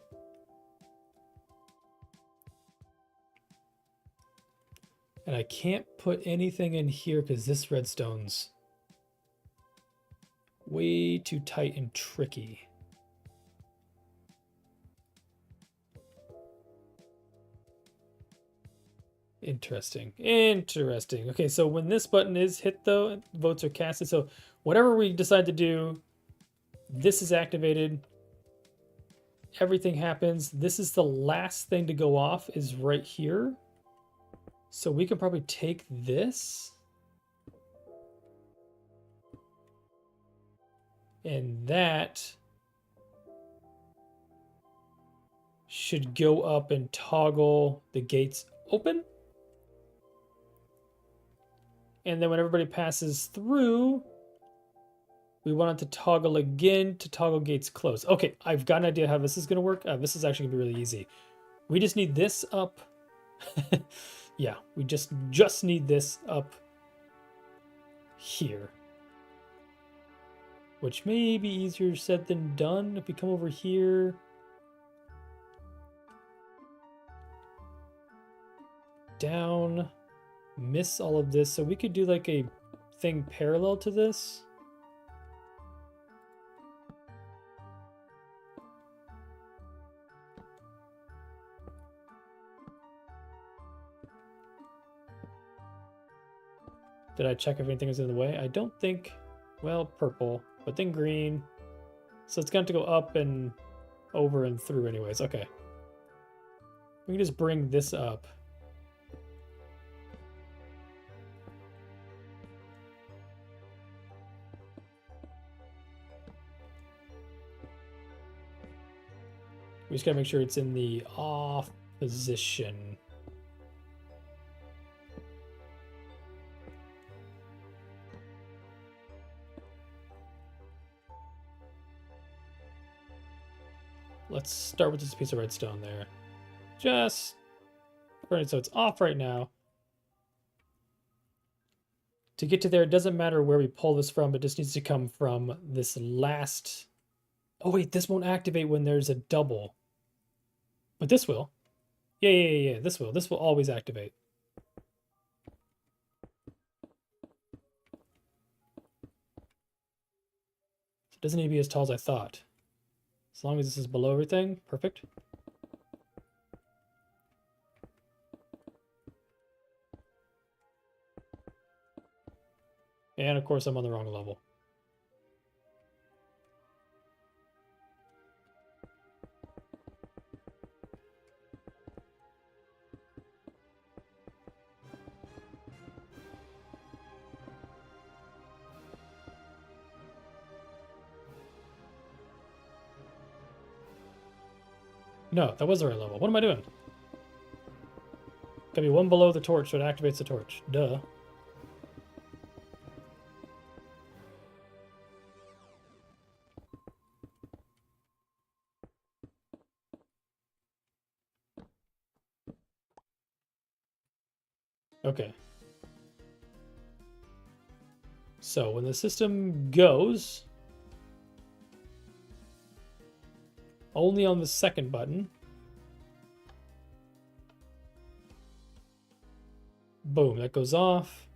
And I can't put anything in here because this redstone's way too tight and tricky. Interesting. Interesting. Okay, so when this button is hit, though, votes are casted. So whatever we decide to do, this is activated. Everything happens. This is the last thing to go off is right here. So we can probably take this. And that should go up and toggle the gates open. And then when everybody passes through, we want it to toggle again to toggle gates closed. Okay, I've got an idea how this is going to work. This is actually going to be really easy. We just need this up. Yeah, we just need this up here. Which may be easier said than done. If we come over here, down, miss all of this. So we could do like a thing parallel to this. Did I check if anything is in the way? I don't think, well, purple, but then green. So it's going to go up and over and through anyways. Okay. We can just bring this up. We just gotta make sure it's in the off position. Let's start with this piece of redstone there. Just burn it so it's off right now. To get to there, it doesn't matter where we pull this from, it just needs to come from this last... Oh wait, this won't activate when there's a double. But this will. Yeah, this will. This will always activate. It doesn't need to be as tall as I thought. As long as this is below everything, perfect. And of course I'm on the wrong level. No, that was the right level. What am I doing? Gotta be one below the torch so it activates the torch. Duh. Okay. So when the system goes, only on the second button. Boom, that goes off.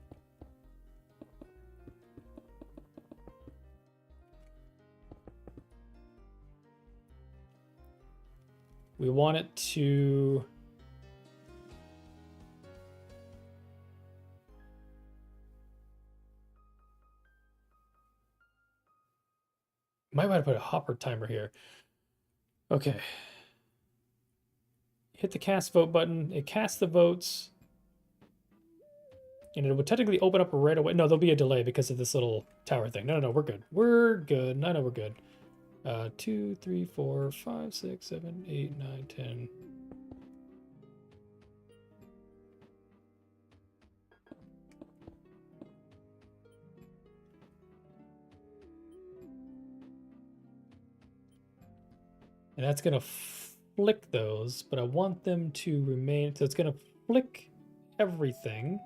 We want it to... Might want to put a hopper timer here. Okay. Hit the cast vote button. It casts the votes. And it would technically open up right away. No, there'll be a delay because of this little tower thing. No, we're good. We're good. I know we're good. 2, 3, 4, 5, 6, 7, 8, 9, 10. And that's going to flick those, but I want them to remain. So it's going to flick everything.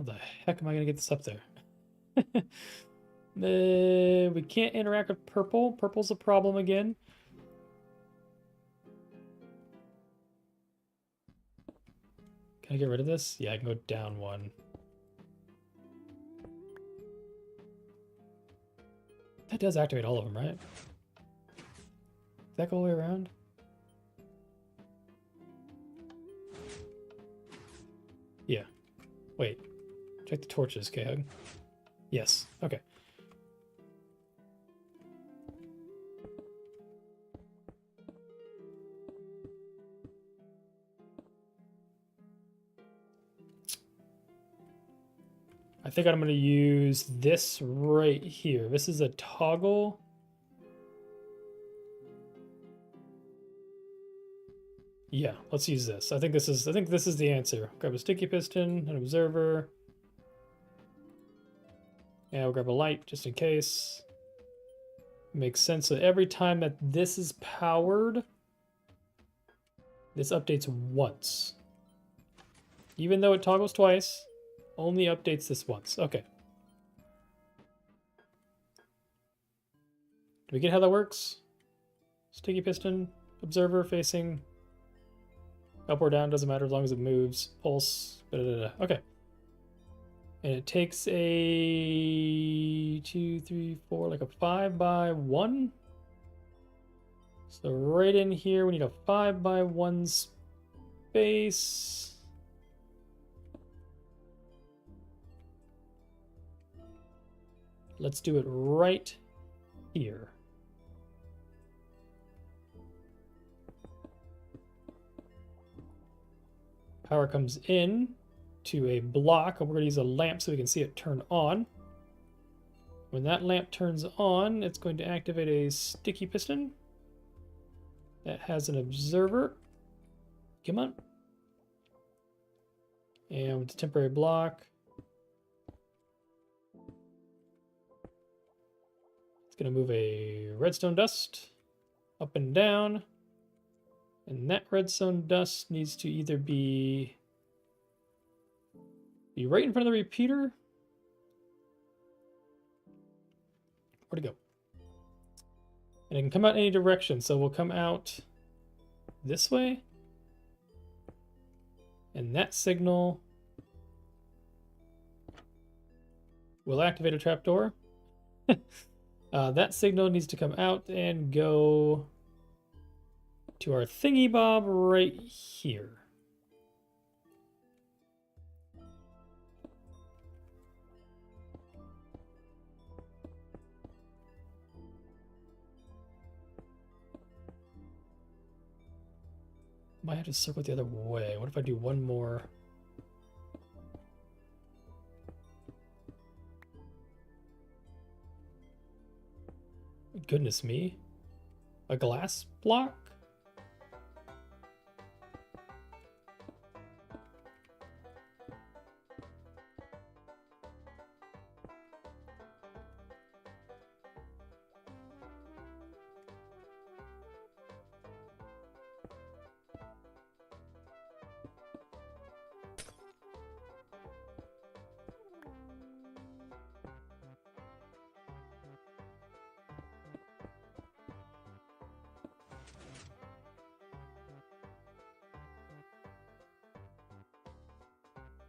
How the heck am I going to get this up there? We can't interact with purple. Purple's a problem again. Can I get rid of this? Yeah, I can go down one. That does activate all of them, right? Does that go all the way around? Yeah. Wait. Check the torches, K-Hug. Yes. Okay. I think I'm going to use this right here. This is a toggle. Yeah, let's use this. I think this is the answer. Grab a sticky piston, an observer. Yeah, we'll grab a light just in case. Makes sense. So every time that this is powered, this updates once. Even though it toggles twice, only updates this once. Okay. Do we get how that works? Sticky piston, observer facing up or down, doesn't matter as long as it moves. Pulse, okay. And it takes a 2, 3, 4, like a 5x1. So right in here, we need a 5x1 space. Let's do it right here. Power comes in to a block, and we're going to use a lamp so we can see it turn on. When that lamp turns on, it's going to activate a sticky piston that has an observer. Come on. And with the temporary block, it's going to move a redstone dust up and down. And that redstone dust needs to either be right in front of the repeater. Where'd it go? And it can come out any direction, so we'll come out this way. And that signal will activate a trapdoor. That signal needs to come out and go to our thingy bob right here. Might have to circle it the other way. What if I do one more? Goodness me. A glass block?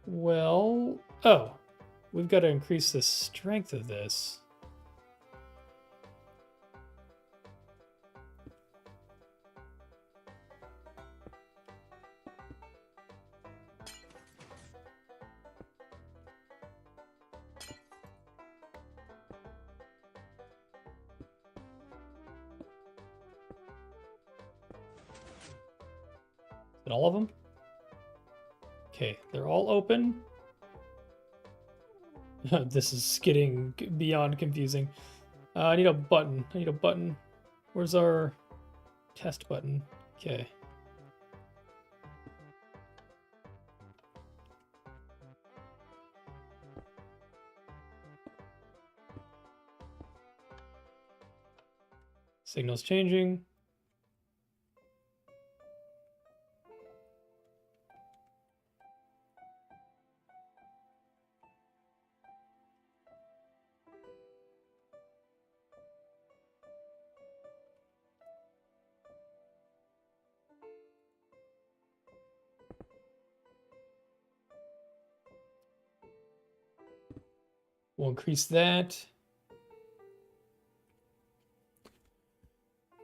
Well, oh, we've got to increase the strength of this. Is it all of them? Okay, they're all open. This is getting beyond confusing. I need a button. I need a button. Where's our test button? Okay. Signal's changing. We'll increase that.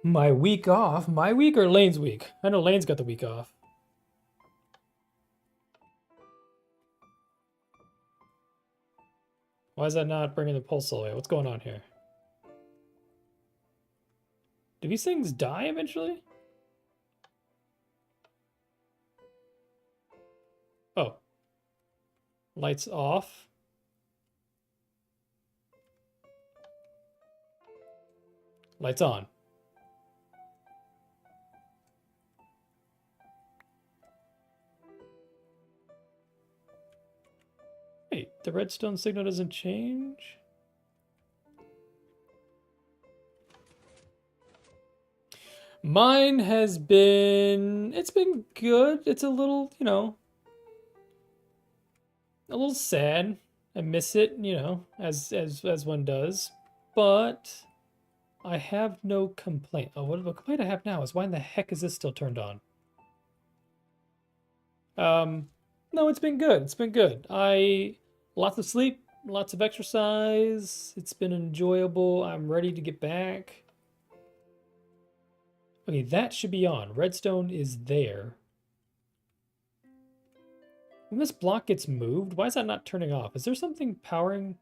My week off? My week or Lane's week? I know Lane's got the week off. Why is that not bringing the pulse away? What's going on here? Do these things die eventually? Oh. Lights off. Lights on. Wait, the redstone signal doesn't change? Mine has been... It's been good. It's a little, you know... A little sad. I miss it, you know, as one does. But... I have no complaint. Oh, what complaint I have now is why in the heck is this still turned on? No, it's been good. It's been good. Lots of sleep, lots of exercise. It's been enjoyable. I'm ready to get back. Okay, that should be on. Redstone is there. When this block gets moved, why is that not turning off? Is there something powering?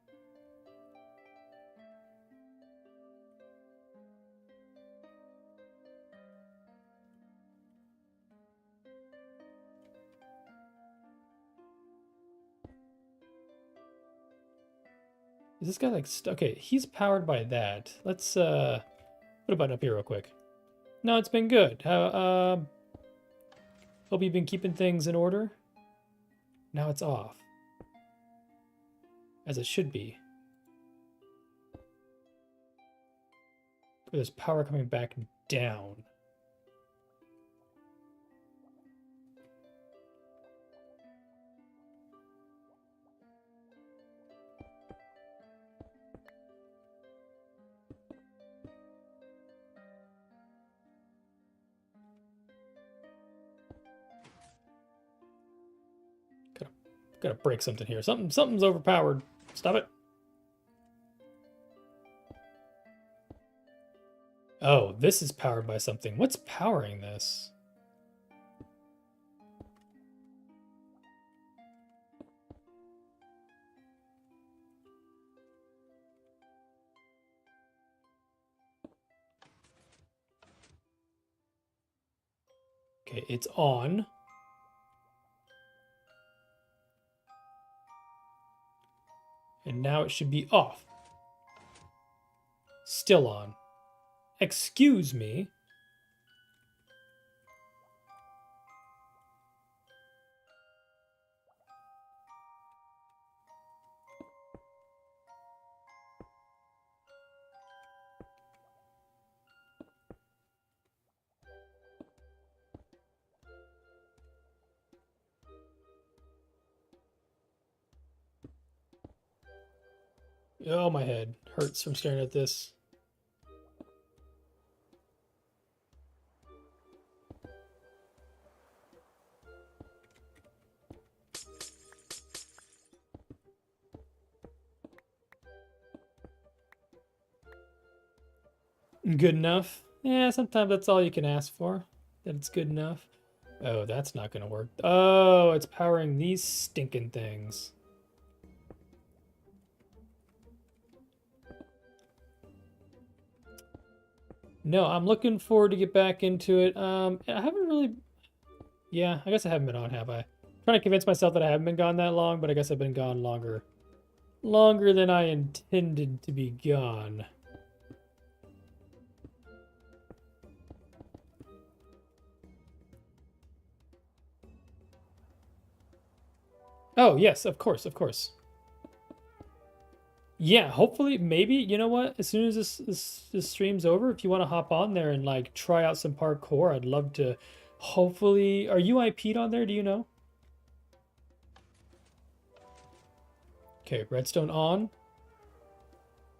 Is this guy like okay, he's powered by that. Let's put a button up here real quick. No, it's been good. Hope you've been keeping things in order. Now it's off. As it should be. There's power coming back down. Gotta break something here. Something's overpowered. Stop it. Oh, this is powered by something. What's powering this? Okay, it's on. And now it should be off. Still on. Excuse me. Oh, my head hurts from staring at this. Good enough? Yeah, sometimes that's all you can ask for. That it's good enough. Oh, that's not gonna work. Oh, it's powering these stinking things. No, I'm looking forward to get back into it. I haven't really... Yeah, I guess I haven't been on, have I? I'm trying to convince myself that I haven't been gone that long, but I guess I've been gone longer. Longer than I intended to be gone. Oh, yes, of course, of course. Yeah, hopefully, maybe, you know what? As soon as this stream's over, if you want to hop on there and like try out some parkour, I'd love to. Hopefully, are you IP'd on there? Do you know? Okay, redstone on.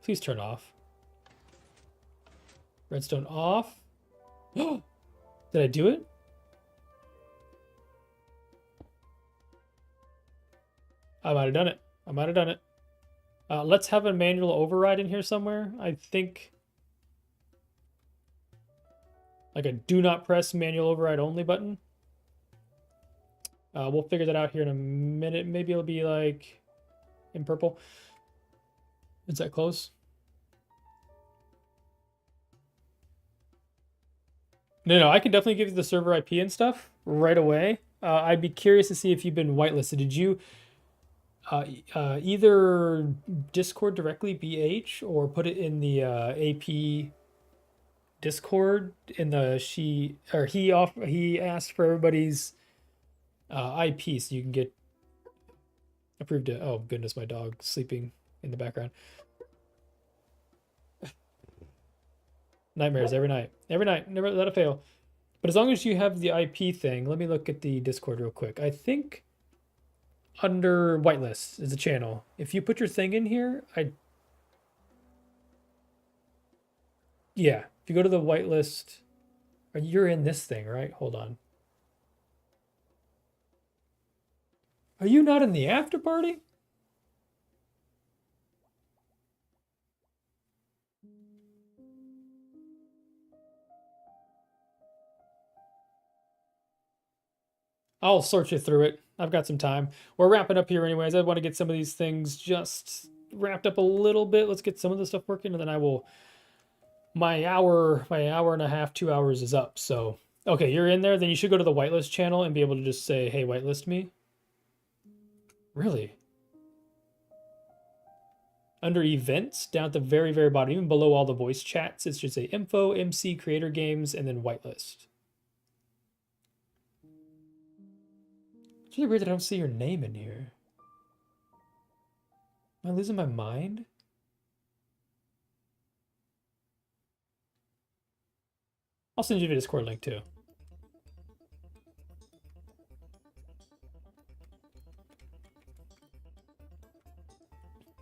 Please turn off. Redstone off. Did I do it? I might have done it. I might have done it. Let's have a manual override in here somewhere. I think like a do not press manual override only button. We'll figure that out here in a minute. Maybe it'll be like in purple. Is that close? No, I can definitely give you the server IP and stuff right away. I'd be curious to see if you've been whitelisted. Did you either Discord directly BH or put it in the AP Discord in the he asked for everybody's IP so you can get approved to, oh goodness, my dog sleeping in the background. Nightmares every night, never let it fail. But as long as you have the IP thing, let me look at the Discord real quick. I think under whitelist is a channel. If you put your thing in here, yeah, if you go to the whitelist, you're in this thing, right? Hold on. Are you not in the after party? I'll sort you through it. I've got some time. We're wrapping up here anyways. I want to get some of these things just wrapped up a little bit. Let's get some of the stuff working, and then I will... My hour and a half, 2 hours is up. So, okay, you're in there. Then you should go to the whitelist channel and be able to just say, hey, whitelist me. Really? Under events, down at the very, very bottom, even below all the voice chats, it should say info, MC, creator games, and then whitelist. It's really weird that I don't see your name in here. Am I losing my mind? I'll send you the Discord link too.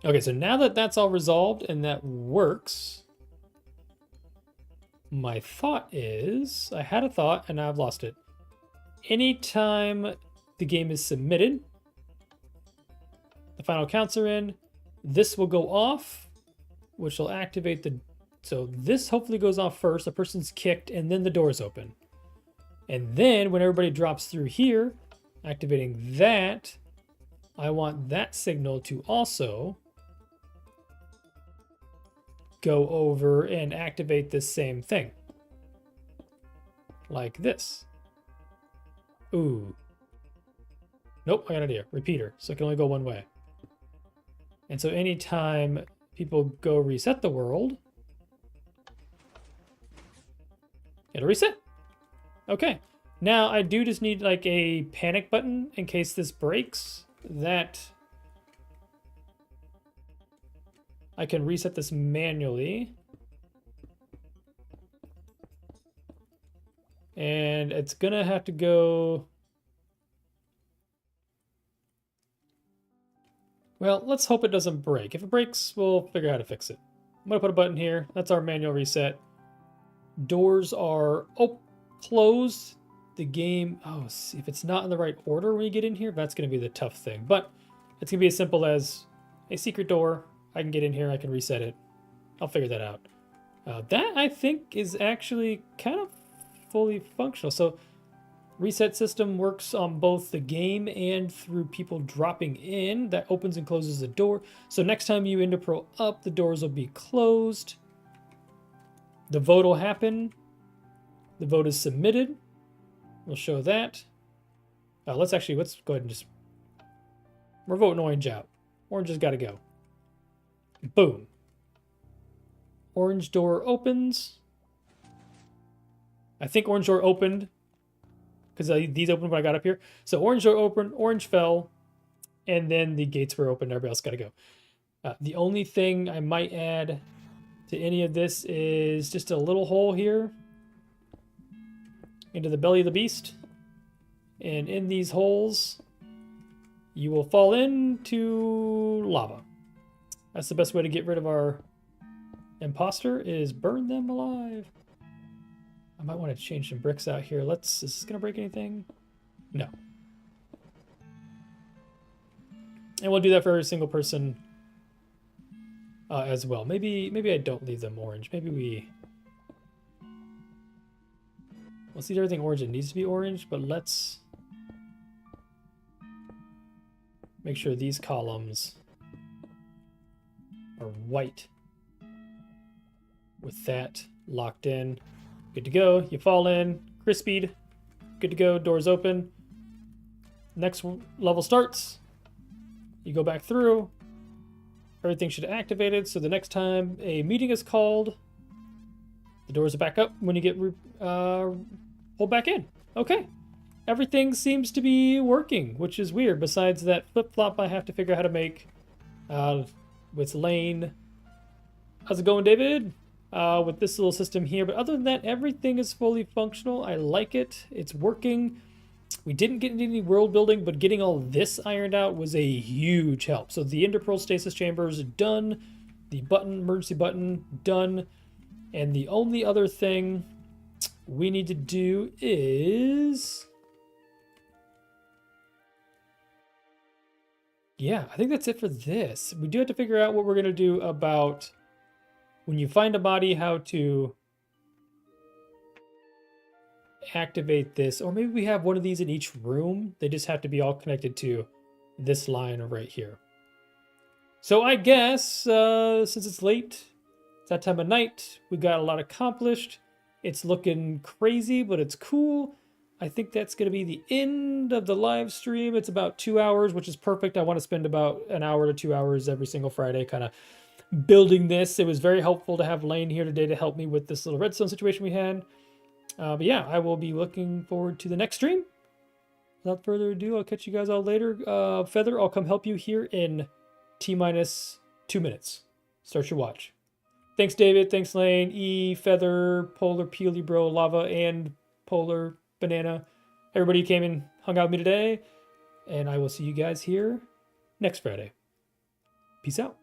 Okay, so now that that's all resolved and that works, my thought is, I had a thought and now I've lost it. Anytime the game is submitted, the final counts are in, this will go off, which will activate the... So this hopefully goes off first, the person's kicked, and then the doors open. And then when everybody drops through here, activating that, I want that signal to also go over and activate this same thing. Like this. Ooh. Nope, I got an idea. Repeater, so it can only go one way. And so anytime people go reset the world, it'll reset. Okay. Now I do just need like a panic button in case this breaks. That I can reset this manually. And it's gonna have to go... Well, let's hope it doesn't break. If it breaks, we'll figure out how to fix it. I'm gonna put a button here. That's our manual reset. Doors are closed. The game, see, if it's not in the right order when you get in here, that's going to be the tough thing. But it's going to be as simple as a secret door. I can get in here, I can reset it. I'll figure that out. That, I think, is actually kind of fully functional. So reset system works on both the game and through people dropping in. That opens and closes the door. So next time you Ender Pro up, the doors will be closed. The vote will happen. The vote is submitted. We'll show that. Let's go ahead and just... We're voting orange out. Orange has got to go. Boom. Orange door opens. I think orange door opened because these opened when I got up here. So orange door opened, orange fell, and then the gates were open. Everybody else got to go. The only thing I might add to any of this is just a little hole here into the belly of the beast. And in these holes, you will fall into lava. That's the best way to get rid of our imposter, is burn them alive. I might want to change some bricks out here. Is this going to break anything? No. And we'll do that for every single person as well. Maybe I don't leave them orange. Maybe we... Let's leave everything orange. It needs to be orange, but let's make sure these columns are white. With that locked in, good to go. You fall in, crispied, good to go. Doors open. Next level starts. You go back through. Everything should have activated, so the next time a meeting is called, the doors are back up when you get pulled back in. Okay. Everything seems to be working, which is weird, besides that flip-flop I have to figure out how to make with Lane. How's it going, David? With this little system here, but other than that, everything is fully functional. I like it. It's working. We didn't get into any world building, but getting all this ironed out was a huge help. So the Interpearl stasis chambers done, the button, emergency button done, and the only other thing we need to do is... Yeah, I think that's it for this. We do have to figure out what we're going to do about when you find a body, how to activate this. Or maybe we have one of these in each room. They just have to be all connected to this line right here. So I guess, since it's late, it's that time of night, we got a lot accomplished. It's looking crazy, but it's cool. I think that's going to be the end of the live stream. It's about 2 hours, which is perfect. I want to spend about an hour to 2 hours every single Friday kind of building this. It was very helpful to have Lane here today to help me with this little redstone situation we had. But yeah, I will be looking forward to the next stream. Without further ado, I'll catch you guys all later. Feather, I'll come help you here in T-minus 2 minutes. Start your watch. Thanks, David. Thanks, Lane. E, Feather, Polar, Peely Bro, Lava, and Polar, Banana. Everybody who came and hung out with me today. And I will see you guys here next Friday. Peace out.